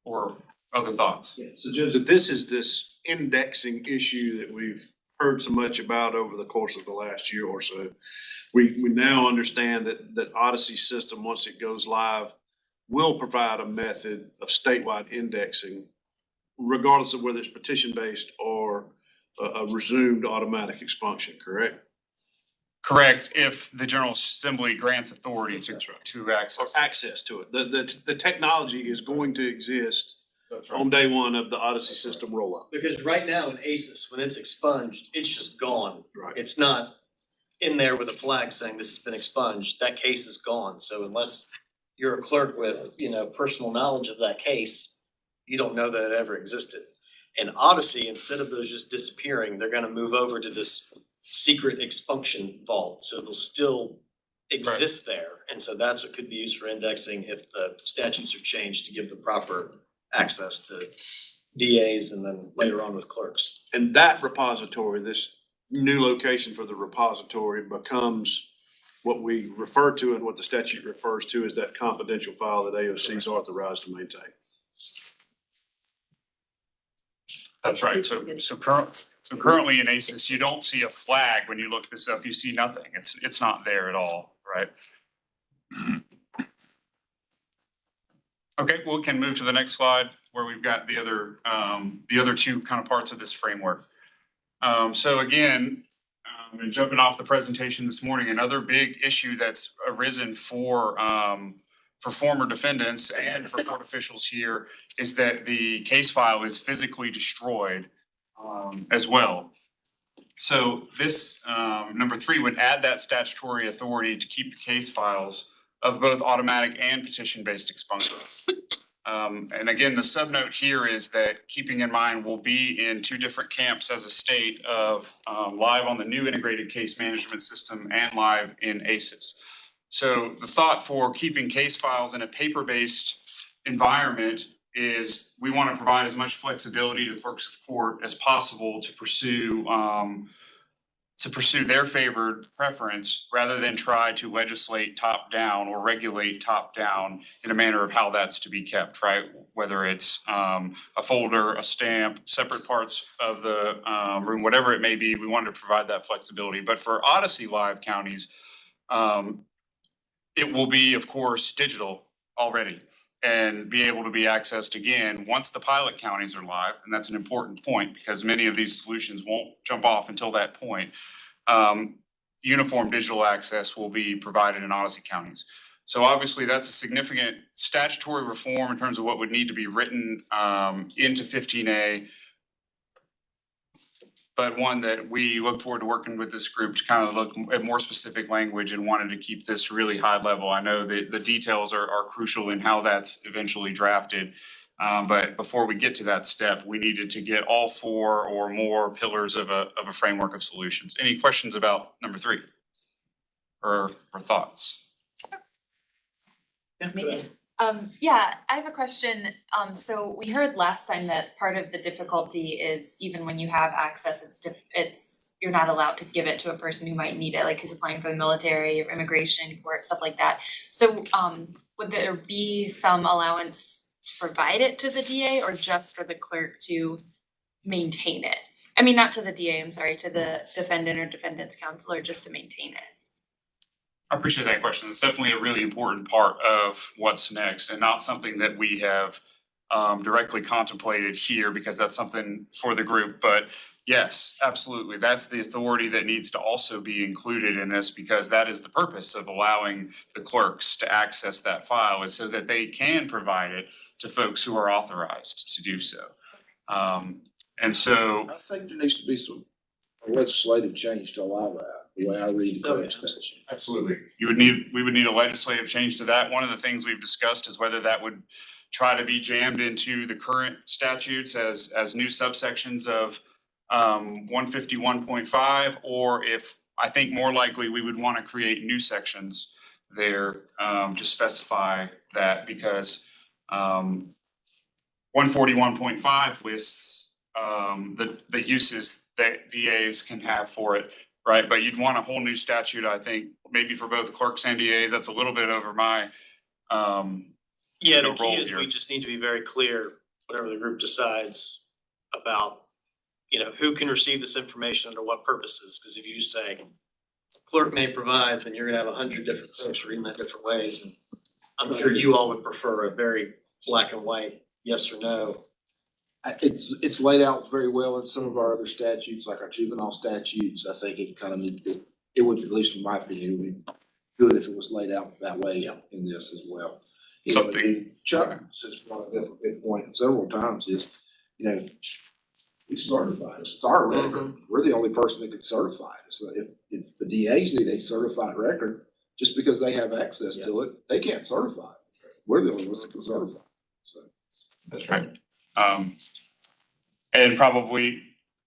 Or other thoughts? Yeah, so Joseph, this is this indexing issue that we've heard so much about over the course of the last year or so. We now understand that Odyssey system, once it goes live, will provide a method of statewide indexing, regardless of whether it's petition-based or a resumed automatic expunction, correct? Correct, if the General Assembly grants authority to access. Access to it. The technology is going to exist on day one of the Odyssey system rollout. Because right now in ACES, when it's expunged, it's just gone. Right. It's not in there with a flag saying this has been expunged, that case is gone. So unless you're a clerk with, personal knowledge of that case, you don't know that it ever existed. And Odyssey, instead of those just disappearing, they're gonna move over to this secret expunction vault. So they'll still exist there. And so that's what could be used for indexing if the statutes are changed to give the proper access to DAs and then later on with clerks. And that repository, this new location for the repository, becomes what we refer to and what the statute refers to as that confidential file that AOC is authorized to maintain. That's right. So currently in ACES, you don't see a flag when you look this up. You see nothing. It's not there at all, right? Okay, we can move to the next slide where we've got the other two kind of parts of this framework. So again, and jumping off the presentation this morning, another big issue that's arisen for former defendants and for court officials here is that the case file is physically destroyed as well. So this number 3 would add that statutory authority to keep the case files of both automatic and petition-based expunction. And again, the subnote here is that keeping in mind we'll be in 2 different camps as a state of live on the new integrated case management system and live in ACES. So the thought for keeping case files in a paper-based environment is we want to provide as much flexibility to clerks of court as possible to pursue their favored preference rather than try to legislate top down or regulate top down in a manner of how that's to be kept, right? Whether it's a folder, a stamp, separate parts of the room, whatever it may be, we wanted to provide that flexibility. But for Odyssey Live counties, it will be, of course, digital already and be able to be accessed again once the pilot counties are live. And that's an important point because many of these solutions won't jump off until that point. Uniform digital access will be provided in Odyssey counties. So obviously that's a significant statutory reform in terms of what would need to be written into 15A. But one that we look forward to working with this group to kind of look at more specific language and wanted to keep this really high level. I know that the details are crucial in how that's eventually drafted. But before we get to that step, we needed to get all 4 or more pillars of a framework of solutions. Any questions about number 3 or thoughts? Yeah, I have a question. So we heard last time that part of the difficulty is even when you have access, you're not allowed to give it to a person who might need it, like who's applying for the military or immigration court, stuff like that. So would there be some allowance to provide it to the DA or just for the clerk to maintain it? I mean, not to the DA, I'm sorry, to the defendant or defendant's counsel, or just to maintain it? I appreciate that question. It's definitely a really important part of what's next and not something that we have directly contemplated here because that's something for the group. But yes, absolutely. That's the authority that needs to also be included in this because that is the purpose of allowing the clerks to access that file is so that they can provide it to folks who are authorized to do so. And so I think there needs to be some a legislative change to allow that, the way I read the Oh, current yeah, statute. Absolutely. We would need a legislative change to that. One of the things we've discussed is whether that would try to be jammed into the current statutes as new subsections of 151.5, or if, I think more likely, we would want to create new sections there to specify that, because 141.5 lists the uses that DAs can have for it, right? But you'd want a whole new statute, I think, maybe for both clerks and DAs. That's a little bit over my Yeah, the role key is here. we just need to be very clear, whatever the group decides, about, who can receive this information under what purposes. Because if you just say clerk may provide, then you're gonna have 100 different clerks reading that different ways. And I'm sure you all would prefer a very black and white, yes or no. It's laid out very well in some of our other statutes, like our juvenile statutes. I think it kind of it would, at least from my opinion, it would be good if it was laid out that way in this as well. Something. Chuck says brought up a good point several times is, we certify this. It's our record. We're the only person that can certify it. So if the DAs need a certified record, just because they have access to it, they can't certify it. We're the only ones that can certify it. So. That's right. And probably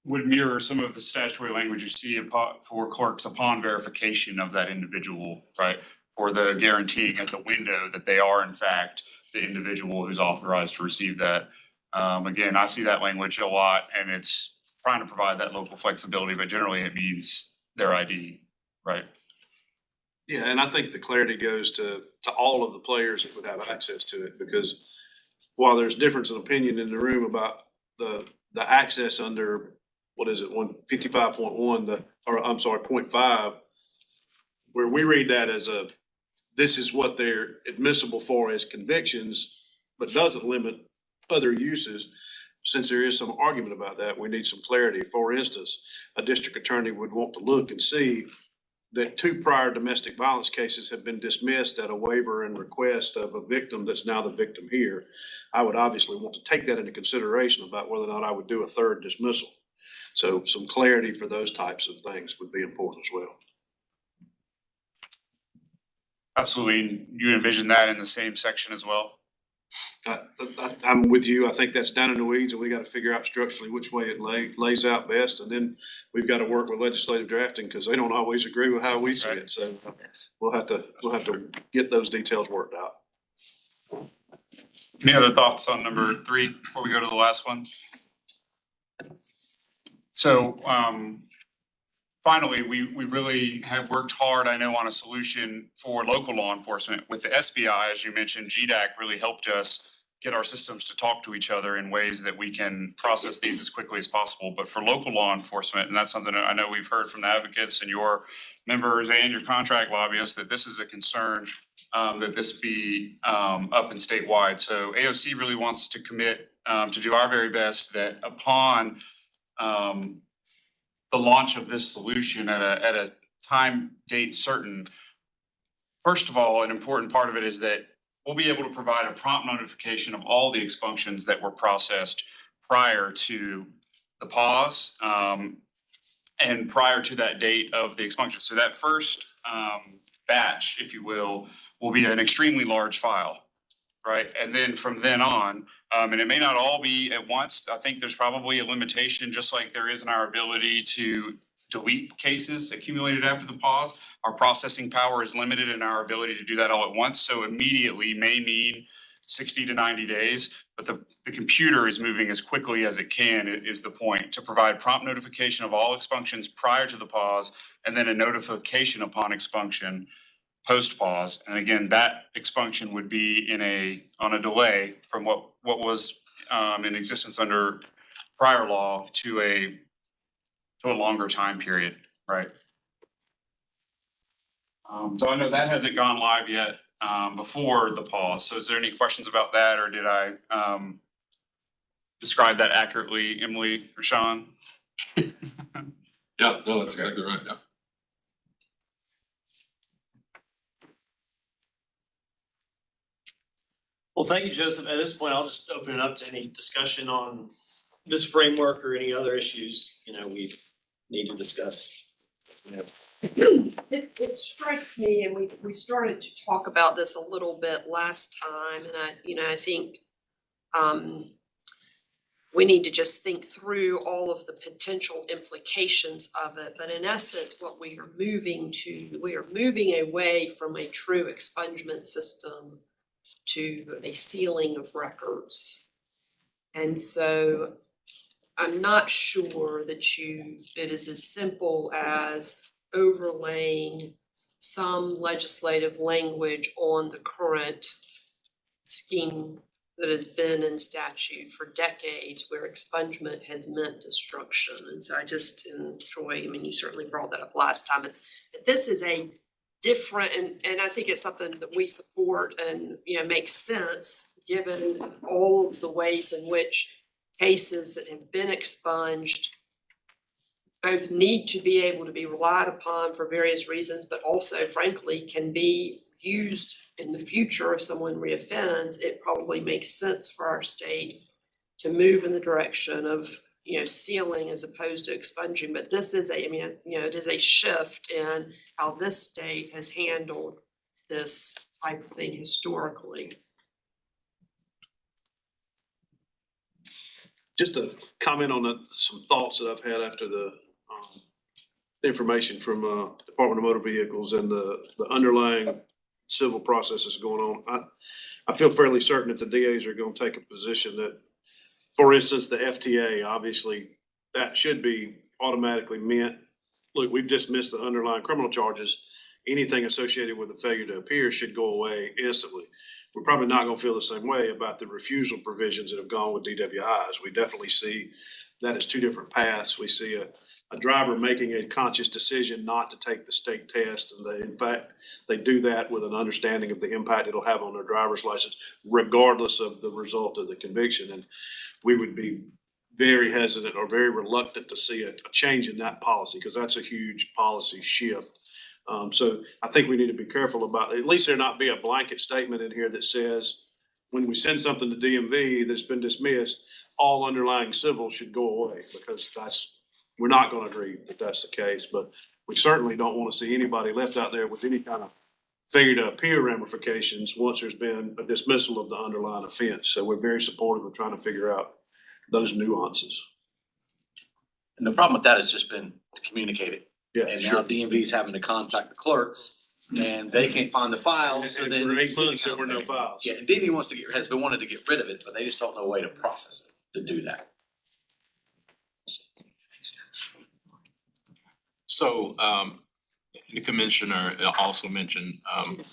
would mirror some of the statutory language you see for clerks upon verification of that individual, right? Or the guaranteeing at the window that they are in fact the individual who's authorized to receive that. Again, I see that language a lot, and it's trying to provide that local flexibility, but generally it means their ID, right? Yeah, and I think the clarity goes to all of the players that would have access to it, because while there's difference in opinion in the room about the access under, what is it, 155.1, I'm sorry, 0.5, where we read that as this is what they're admissible for as convictions, but doesn't limit other uses. Since there is some argument about that, we need some clarity. For instance, a district attorney would want to look and see that 2 prior domestic violence cases have been dismissed at a waiver and request of a victim that's now the victim here. I would obviously want to take that into consideration about whether or not I would do a 3rd dismissal. So some clarity for those types of things would be important as well. Absolutely. You envision that in the same section as well? I'm with you. I think that's down in the weeds, and we got to figure out structurally which way it lays out best. And then we've got to work with legislative drafting, because they don't always agree with how we see it. So we'll have to get those details worked out. Any other thoughts on number 3 before we go to the last one? So, finally, we really have worked hard, I know, on a solution for local law enforcement. With the SBI, as you mentioned, GDAC really helped us get our systems to talk to each other in ways that we can process these as quickly as possible. But for local law enforcement, and that's something that I know we've heard from the advocates and your members and your contract lobbyists, that this is a concern, that this be up and statewide. So AOC really wants to commit to do our very best that upon the launch of this solution at a time date certain, first of all, an important part of it is that we'll be able to provide a prompt notification of all the expunctions that were processed prior to the pause and prior to that date of the expunction. So that first batch, if you will be an extremely large file, right? And then from then on, and it may not all be at once. I think there's probably a limitation, just like there is in our ability to delete cases accumulated after the pause. Our processing power is limited in our ability to do that all at once. So immediately may mean 60 to 90 days, but the computer is moving as quickly as it can, is the point, to provide prompt notification of all expunctions prior to the pause, and then a notification upon expunction post-pause. And again, that expunction would be on a delay from what was in existence under prior law to a longer time period, right? So I know that hasn't gone live yet before the pause. So is there any questions about that, or did I describe that accurately, Emily or Sean? Yeah, no, that's exactly right, yeah. Well, thank you, Joseph. At this point, I'll just open it up to any discussion on this framework or any other issues. We've need to discuss? It strikes me, and we started to talk about this a little bit last time, and I think we need to just think through all of the potential implications of it, but in essence, what we are moving away from a true expungement system to a sealing of records. And so I'm not sure that it is as simple as overlaying some legislative language on the current scheme that has been in statute for decades where expungement has meant destruction. And so and Troy, I mean, you certainly brought that up last time, but this is a different, and I think it's something that we support and, makes sense given all of the ways in which cases that have been expunged both need to be able to be relied upon for various reasons, but also frankly can be used in the future if someone reoffends. It probably makes sense for our state to move in the direction of, sealing as opposed to expunging. But this is it is a shift in how this state has handled this type of thing historically. Just to comment on some thoughts that I've had after the information from Department of Motor Vehicles and the underlying civil processes going on. I feel fairly certain that the DAs are going to take a position that, for instance, the FTA, obviously, that should be automatically meant. Look, we've dismissed the underlying criminal charges. Anything associated with the failure to appear should go away instantly. We're probably not going to feel the same way about the refusal provisions that have gone with DWIs. We definitely see that as two different paths. We see a driver making a conscious decision not to take the state test, and in fact, they do that with an understanding of the impact it'll have on their driver's license, regardless of the result of the conviction. And we would be very hesitant or very reluctant to see a change in that policy, because that's a huge policy shift. So I think we need to be careful about, at least there not be a blanket statement in here that says, when we send something to DMV that's been dismissed, all underlying civil should go away, because we're not gonna agree that that's the case. But we certainly don't want to see anybody left out there with any kind of failure to appear ramifications once there's been a dismissal of the underlying offense. So we're very supportive of trying to figure out those nuances. And the problem with that has just been to communicate it. Yeah, And sure. now DMV is having to contact the clerks and they can't find the file, so And then for it's 8 sitting months, there out were no there. files. Yeah, and DMV has been wanting to get rid of it, but they just don't know a way to process it, to do that. So, the commissioner also mentioned,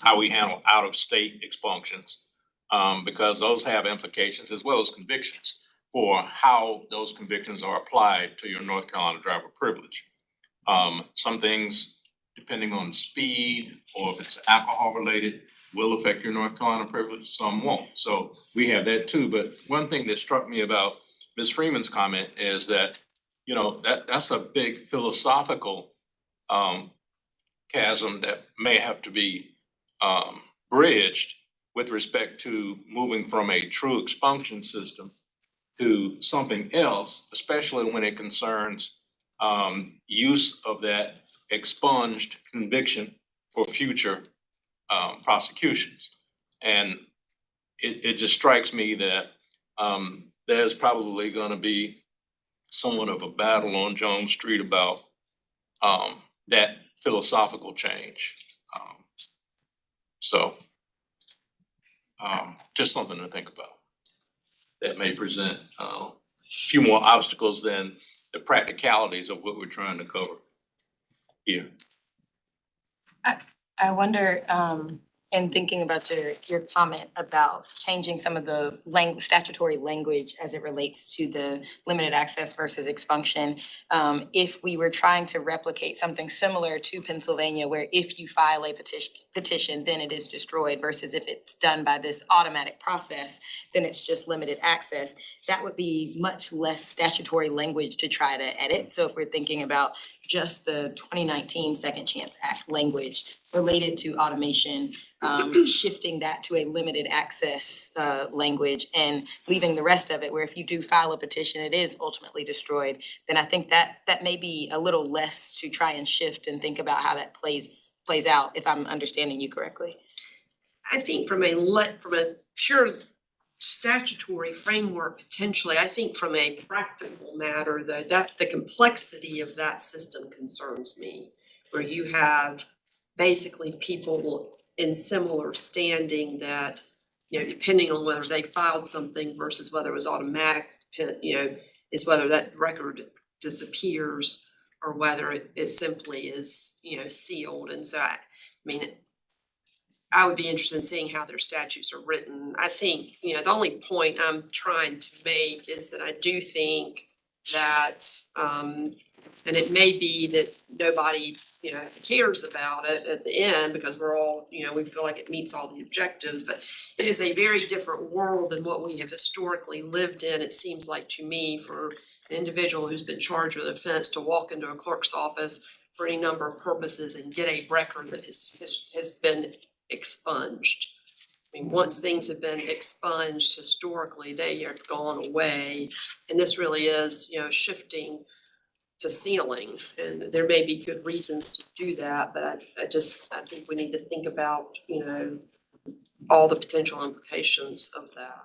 how we handle out-of-state expunctions. Because those have implications as well as convictions for how those convictions are applied to your North Carolina driver privilege. Some things, depending on speed or if it's alcohol related, will affect your North Carolina privilege, some won't. So we have that too. But one thing that struck me about Ms. Freeman's comment is that, that's a big philosophical chasm that may have to be bridged with respect to moving from a true expunction system to something else, especially when it concerns use of that expunged conviction for future prosecutions. And it just strikes me that there's probably gonna be somewhat of a battle on Jones Street about that philosophical change. Just something to think about. That may present a few more obstacles than the practicalities of what we're trying to cover here. I wonder, in thinking about your comment about changing some of the statutory language as it relates to the limited access versus expunction, if we were trying to replicate something similar to Pennsylvania, where if you file a petition, then it is destroyed, versus if it's done by this automatic process, then it's just limited access, that would be much less statutory language to try to edit. So if we're thinking about just the 2019 Second Chance Act language, related to automation, shifting that to a limited access language and leaving the rest of it where if you do file a petition, it is ultimately destroyed, then I think that may be a little less to try and shift and think about how that plays out, if I'm understanding you correctly. I think from a pure statutory framework, potentially, I think from a practical matter, though, that the complexity of that system concerns me. Where you have basically people in similar standing that, you know, depending on whether they filed something versus whether it was automatic, you know, is whether that record disappears or whether it simply is, you know, sealed. And so I mean, I would be interested in seeing how their statutes are written. I think, you know, the only point I'm trying to make is that I do think that, and it may be that nobody, you know, cares about it at the end because we're all, you know, we feel like it meets all the objectives, but it is a very different world than what we have historically lived in. It seems like to me for an individual who's been charged with offense to walk into a clerk's office for any number of purposes and get a record that has been expunged. I mean, once things have been expunged historically, they are gone away. And this really is, you know, shifting to sealing. And there may be good reasons to do that, but I think we need to think about, you know, all the potential implications of that.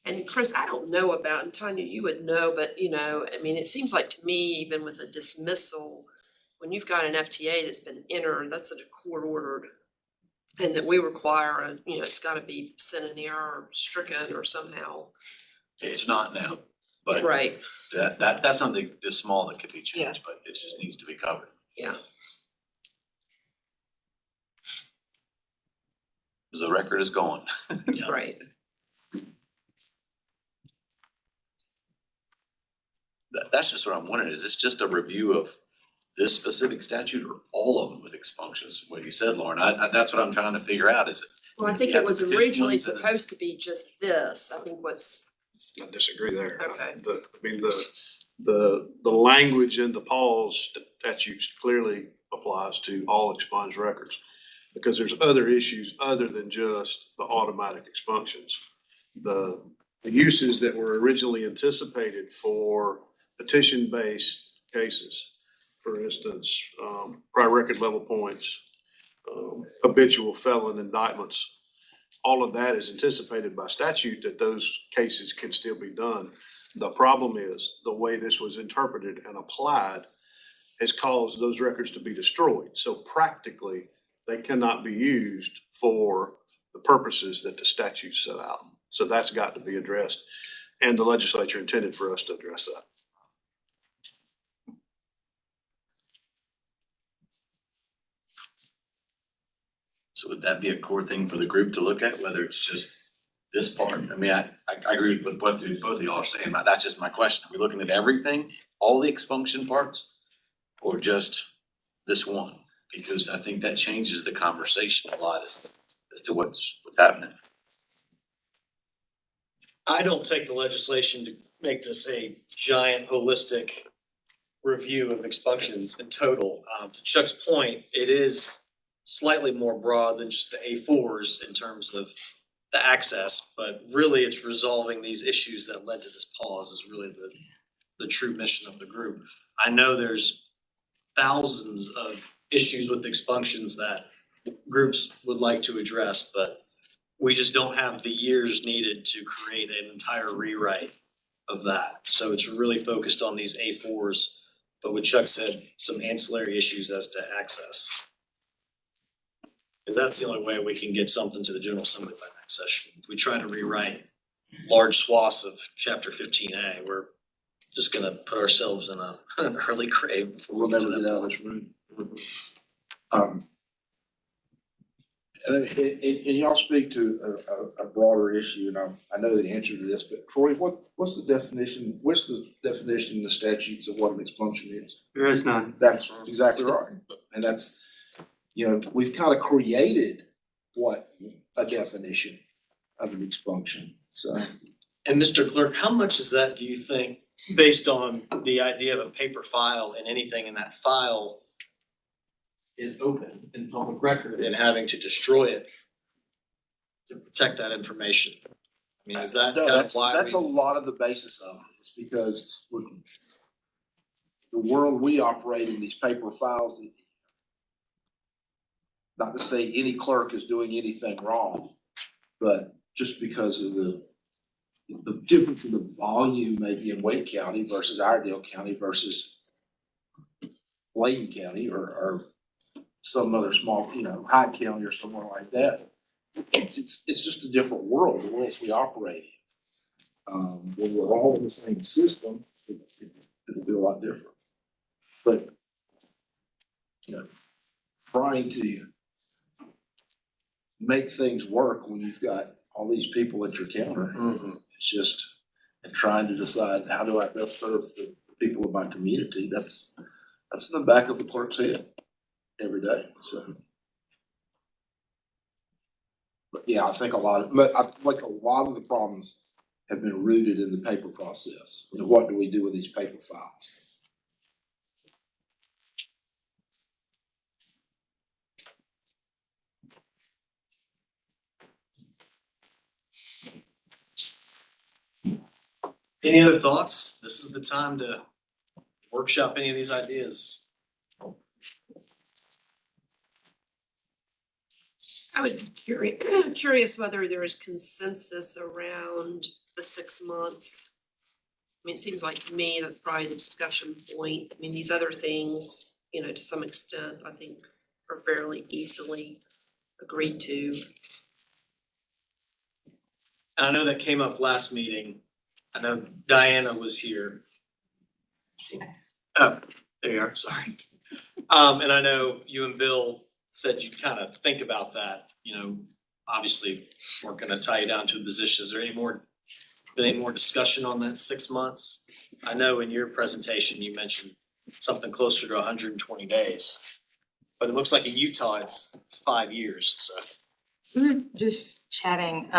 And Chris, I don't know about, and Tanya, you would know, but you know, I mean, it seems like to me, even with a dismissal, when you've got an FTA that's been entered, that's a court ordered. And that we require you know, it's gotta be sent in error or stricken or somehow. It's not now, but Right, that's something this small that could be changed, but it just needs to be covered. yeah. Cause the record is gone. Right. That's just what I'm wondering, is this just a review of this specific statute or all of them with expunctions? What you said, Lauren, that's what I'm trying to figure out, is it? Well, I think it was originally supposed to be just this. I think I disagree there. Okay. The language in the pause statutes clearly applies to all expunged records. Because there's other issues other than just the automatic expunctions. The uses that were originally anticipated for petition-based cases, for instance, prior record level points, habitual felon indictments, all of that is anticipated by statute that those cases can still be done. The problem is the way this was interpreted and applied has caused those records to be destroyed. So practically, they cannot be used for the purposes that the statute set out. So that's got to be addressed. And the legislature intended for us to address that. So would that be a core thing for the group to look at, whether it's just this part? I mean, I agree with both of y'all are saying, but that's just my question. Are we looking at everything, all the expunction parts, or just this one? Because I think that changes the conversation a lot as to what's happening. I don't take the legislation to make this a giant holistic review of expunctions in total. To Chuck's point, it is slightly more broad than just the A4s in terms of the access, but really it's resolving these issues that led to this pause is really the true mission of the group. I know there's thousands of issues with expunctions that groups would like to address, but we just don't have the years needed to create an entire rewrite of that. So it's really focused on these A4s, but what Chuck said, some ancillary issues as to access. Because that's the only way we can get something to the General Assembly by next session. If we try to rewrite large swaths of Chapter 15A, we're just gonna put ourselves in an early grave before We'll we get never to get that out of point. this room. And y'all speak to a broader issue, and I know the answer to this, but Troy, what's the definition in the statutes of what an expunction is? There is none. That's exactly right. And that's, you know, we've kind of created what a definition of an expunction, so. And Mr. Clerk, how much is that, do you think, based on the idea of a paper file and anything in that file is open in public record. and having to destroy it to protect that information. I mean, is that No, kind of that's, why that's a we? lot of the basis of it. It's because the world we operate in, these paper files, not to say any clerk is doing anything wrong, but just because of the difference in the volume maybe in Wake County versus Iredell County versus Bladen County or some other small, Hyde County or somewhere like that. It's just a different world, the worlds we operate in. When we're all in the same system, it'll be a lot different. But, trying to make things work when you've got all these people at your counter, it's just, and trying to decide how do I best serve the people of my community, that's in the back of the clerk's head every day, so. But yeah, I think a lot of the problems have been rooted in the paper process. What do we do with these paper files? Any other thoughts? This is the time to workshop any of these ideas. I would be curious whether there is consensus around the 6 months. I mean, it seems like to me, that's probably the discussion point. I mean, these other things, to some extent, I think are fairly easily agreed to. And I know that came up last meeting. I know Diana was here. Oh, there you are, sorry. And I know you and Bill said you'd kind of think about that, obviously we're gonna tie you down to a position. Is there any more discussion on that 6 months? I know in your presentation, you mentioned something closer to 120 days, but it looks like in Utah, it's 5 years, so. We were just chatting,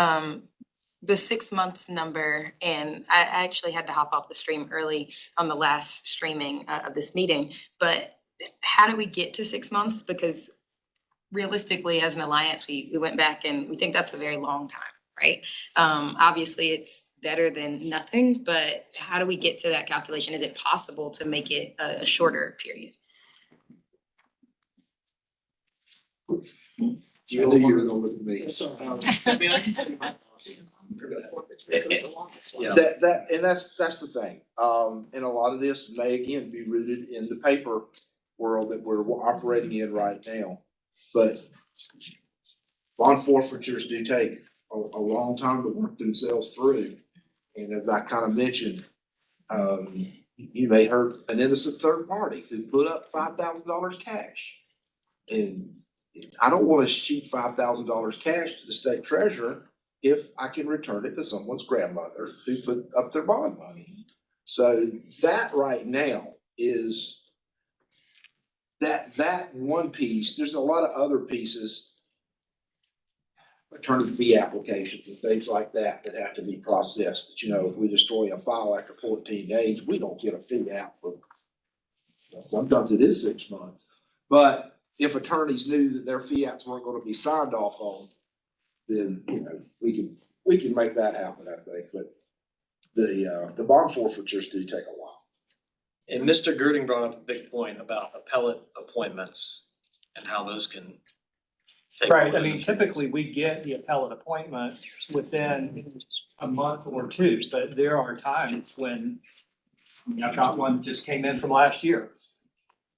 the 6 months number, and I actually had to hop off the stream early on the last streaming of this meeting. But how do we get to 6 months? Because realistically, as an alliance, we went back and we think that's a very long time, right? Obviously, it's better than nothing, but how do we get to that calculation? Is it possible to make it a shorter period? I knew you were gonna look at me. I mean, I can tell you my policy. Yeah. That's the thing. And a lot of this may again be rooted in the paper world that we're operating in right now. But bond forfeitures do take a long time to work themselves through. And as I kind of mentioned, you may hurt an innocent third party who put up $5,000 cash. And I don't want to sheet $5,000 cash to the state treasurer if I can return it to someone's grandmother who put up their bond money. So that right now is that one piece. There's a lot of other pieces, attorney fee applications and things like that that have to be processed. That, if we destroy a file after 14 days, we don't get a fee out for, sometimes it is 6 months. But if attorneys knew that their fiats weren't going to be signed off on, then, we can make that happen, I think. But the bond forfeitures do take a while. And Mr. Girding brought up a big point about appellate appointments and how those can take. Right, I mean, typically we get the appellate appointment within a month or two, but there are times when, I've got one just came in from last year.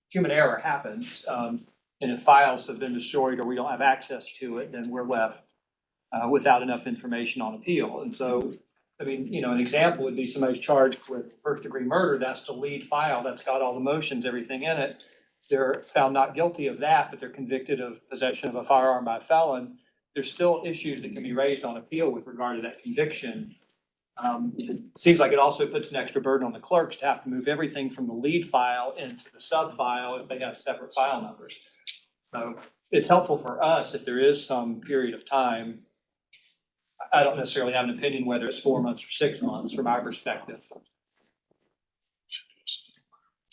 Human error happens, and if files have been destroyed or we don't have access to it, then we're left without enough information on appeal. And so, I mean, an example would be somebody's charged with first-degree murder. That's the lead file. That's got all the motions, everything in it. They're found not guilty of that, but they're convicted of possession of a firearm by a felon. There's still issues that can be raised on appeal with regard to that conviction. It seems like it also puts an extra burden on the clerks to have to move everything from the lead file into the sub file if they have separate file numbers. So it's helpful for us if there is some period of time. I don't necessarily have an opinion whether it's 4 months or 6 months from our perspective.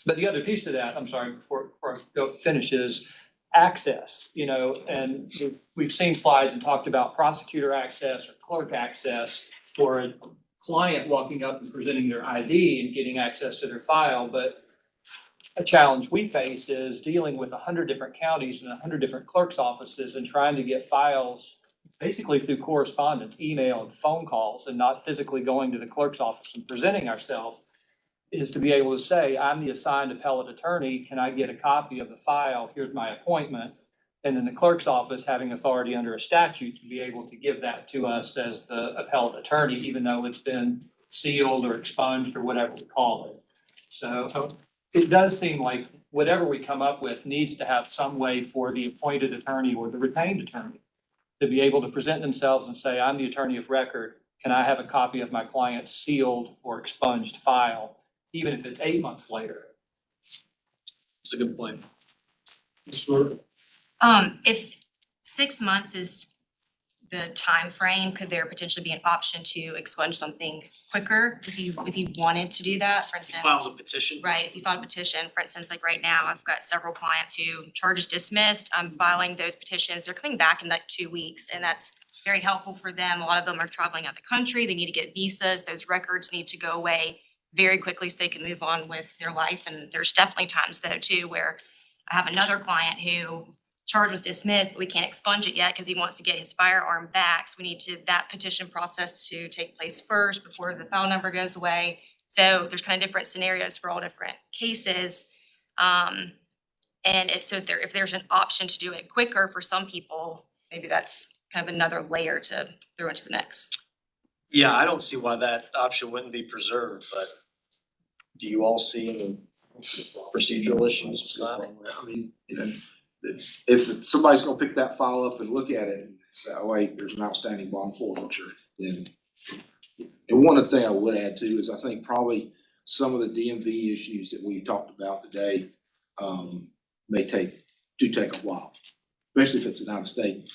But the other piece of that, I'm sorry, before I finish is, access, and we've seen slides and talked about prosecutor access or clerk access or a client walking up and presenting their ID and getting access to their file, but a challenge we face is dealing with 100 different counties and 100 different clerk's offices and trying to get files basically through correspondence, email and phone calls, and not physically going to the clerk's office and presenting ourselves, is to be able to say, I'm the assigned appellate attorney, can I get a copy of the file? Here's my appointment. And then the clerk's office having authority under a statute to be able to give that to us as the appellate attorney, even though it's been sealed or expunged or whatever we call it. So it does seem like whatever we come up with needs to have some way for the appointed attorney or the retained attorney to be able to present themselves and say, I'm the attorney of record. Can I have a copy of my client's sealed or expunged file, even if it's 8 months later? It's a good point. If 6 months is the time frame, could there potentially be an option to expunge something quicker if you wanted to do that, for instance? Files a petition. Right, if you filed a petition, for instance, like right now, I've got several clients who charges dismissed, I'm filing those petitions, they're coming back in like 2 weeks, and that's very helpful for them. A lot of them are traveling out the country, they need to get visas, those records need to go away very quickly so they can move on with their life. And there's definitely times though too, where I have another client who charge was dismissed, but we can't expunge it yet because he wants to get his firearm back. So we need that petition process to take place first before the file number goes away. So there's kind of different scenarios for all different cases. And if there's an option to do it quicker for some people, maybe that's kind of another layer to throw into the mix. Yeah, I don't see why that option wouldn't be preserved, but do you all see any procedural issues with that? I mean, if somebody's gonna pick that file up and look at it and say, oh wait, there's an outstanding bond forfeiture, then. And one thing I would add too is I think probably some of the DMV issues that we talked about today do take a while, especially if it's an out-of-state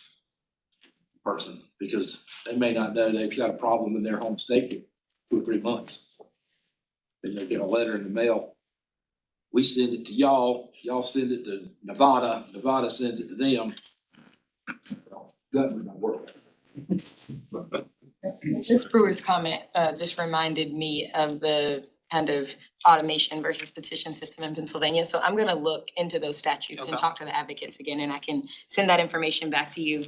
person, because they may not know they've got a problem in their home state for 2 or 3 months. Then they get a letter in the mail. We send it to y'all send it to Nevada sends it to them. Government don't work. Ms. Brewer's comment just reminded me of the kind of automation versus petition system in Pennsylvania. So I'm gonna look into those statutes and Okay. talk to the advocates again, and I can send that information back to you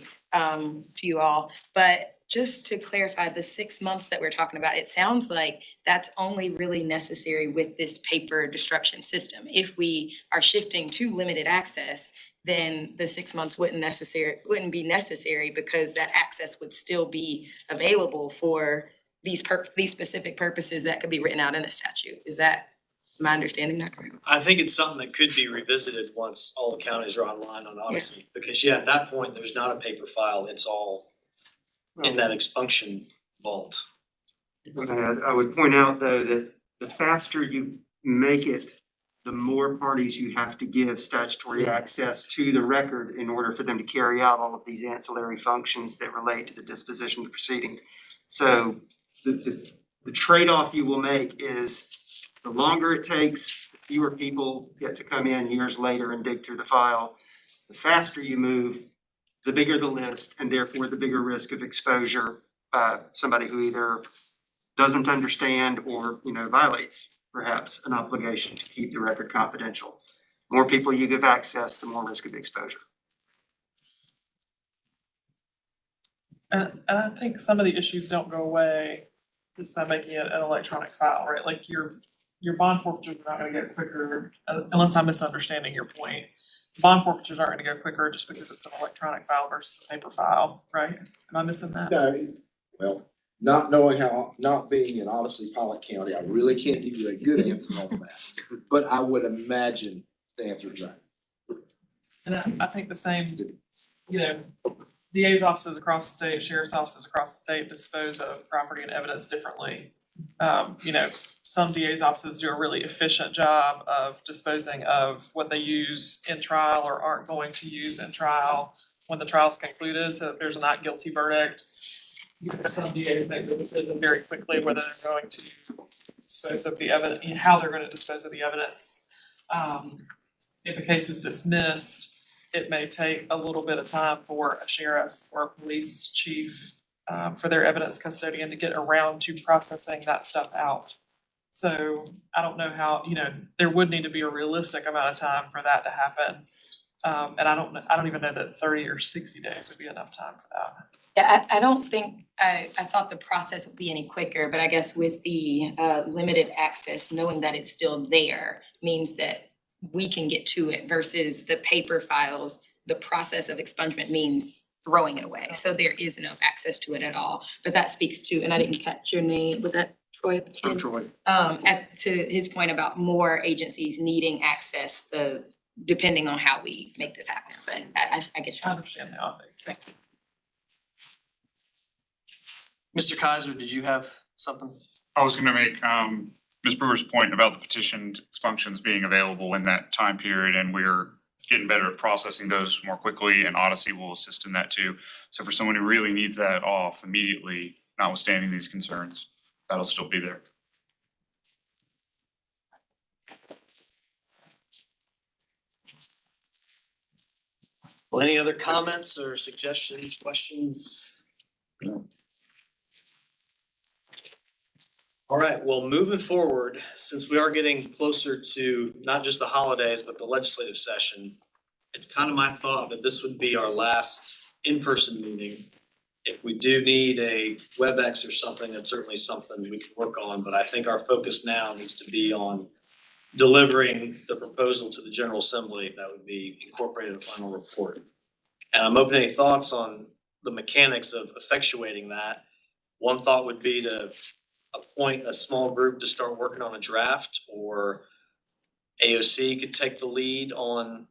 all. But just to clarify, the 6 months that we're talking about, it sounds like that's only really necessary with this paper destruction system. If we are shifting to limited access, then the 6 months wouldn't be necessary because that access would still be available for these specific purposes that could be written out in a statute. Am I understanding that correctly? I think it's something that could be revisited once all the counties are online on Odyssey, because at that point, there's not a paper file, it's all in that expunction vault. I would point out though that the faster you make it, the more parties you have to give statutory access to the record in order for them to carry out all of these ancillary functions that relate to the disposition of the proceeding. So the trade-off you will make is the longer it takes, the fewer people get to come in years later and dig through the file. The faster you move, the bigger the list, and therefore the bigger risk of exposure. Somebody who either doesn't understand or, violates perhaps an obligation to keep the record confidential. More people you give access, the more risk of exposure. And I think some of the issues don't go away just by making it an electronic file, right? Like your bond forfeitures are not gonna get quicker, unless I'm misunderstanding your point. Bond forfeitures aren't gonna go quicker just because it's an electronic file versus a paper file, right? Am I missing that? No, well, not being in Odyssey, Pollock County, I really can't give you a good answer on that. But I would imagine the answer is right. And I think the same, DA's offices across the state, sheriff's offices across the state dispose of property and evidence differently. Some DA's offices do a really efficient job of disposing of what they use in trial or aren't going to use in trial when the trial's concluded, so that there's a not guilty verdict. Some DA's make the decision very quickly whether they're going to dispose of the evidence, how they're going to dispose of the evidence. If a case is dismissed, it may take a little bit of time for a sheriff or a police chief for their evidence custodian to get around to processing that stuff out. So I don't know how, there would need to be a realistic amount of time for that to happen. And I don't even know that 30 or 60 days would be enough time for that. Yeah, I don't think, I thought the process would be any quicker, but I guess with the limited access, knowing that it's still there means that we can get to it versus the paper files. The process of expungement means throwing it away. So there is no access to it at all. But that speaks to, and I didn't catch your name, was that Troy? Troy. To his point about more agencies needing access, depending on how we make this happen. But I get I you. understand now. Thank you. Mr. Kaiser, did you have something? I was gonna make Ms. Brewer's point about the petitioned expunctions being available in that time period, and we're getting better at processing those more quickly, and Odyssey will assist in that too. So for someone who really needs that off immediately, notwithstanding these concerns, that'll still be there. Well, any other comments or suggestions, questions? All right, well, moving forward, since we are getting closer to not just the holidays, but the legislative session, it's kind of my thought that this would be our last in-person meeting. If we do need a WebEx or something, that's certainly something we can work on, but I think our focus now needs to be on delivering the proposal to the General Assembly that would be incorporated in the final report. And I'm open to any thoughts on the mechanics of effectuating that. One thought would be to appoint a small group to start working on a draft, or AOC could take the lead on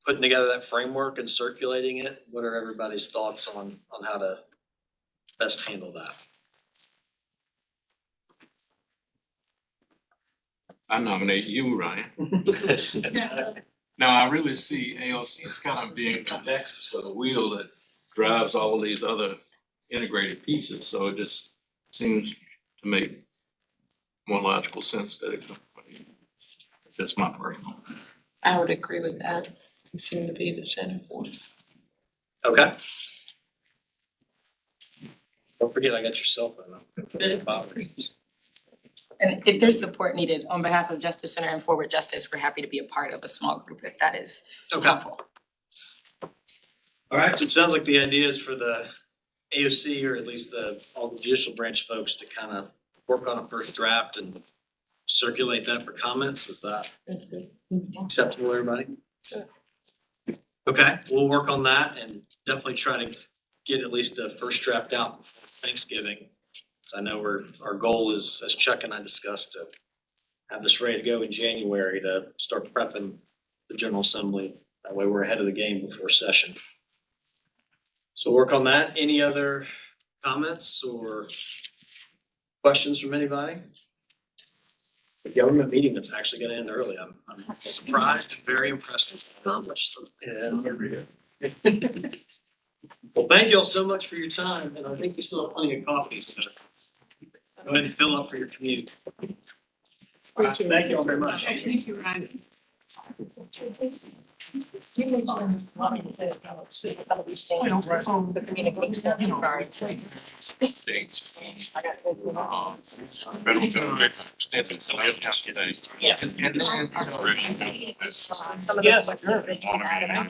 putting together that framework and circulating it. What are everybody's thoughts on how to best handle that? I nominate you, Ryan. Now, I really see AOC as kind of being the nexus of the wheel that drives all of these other integrated pieces, so it just seems to make more logical sense that it comes. That's my personal. I would agree with that. You seem to be the center force. Okay. Don't forget, I got your cell phone. And if there's support needed on behalf of Justice Center and Forward Justice, we're happy to be a part of a small group if that is helpful. All right, so it sounds like the idea is for the AOC, or at least all the judicial branch folks, to kind of work on a first draft and circulate that for comments. Is that acceptable to everybody? Sure. Okay, we'll work on that and definitely try to get at least a first draft out before Thanksgiving. So I know our goal is, as Chuck and I discussed, to have this ready to go in January to start prepping the General Assembly. That way we're ahead of the game before session. So work on that. Any other comments or questions from anybody? The government meeting that's actually gonna end early. I'm surprised and very impressed with how much. Well, thank you all so much for your time, and I think you still have plenty of copies. Go ahead and fill up for your commute. All right, thank you all very much. Thank you, Ryan. States. Federal government extended to live today. Yeah. And this Yes, I heard. Not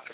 the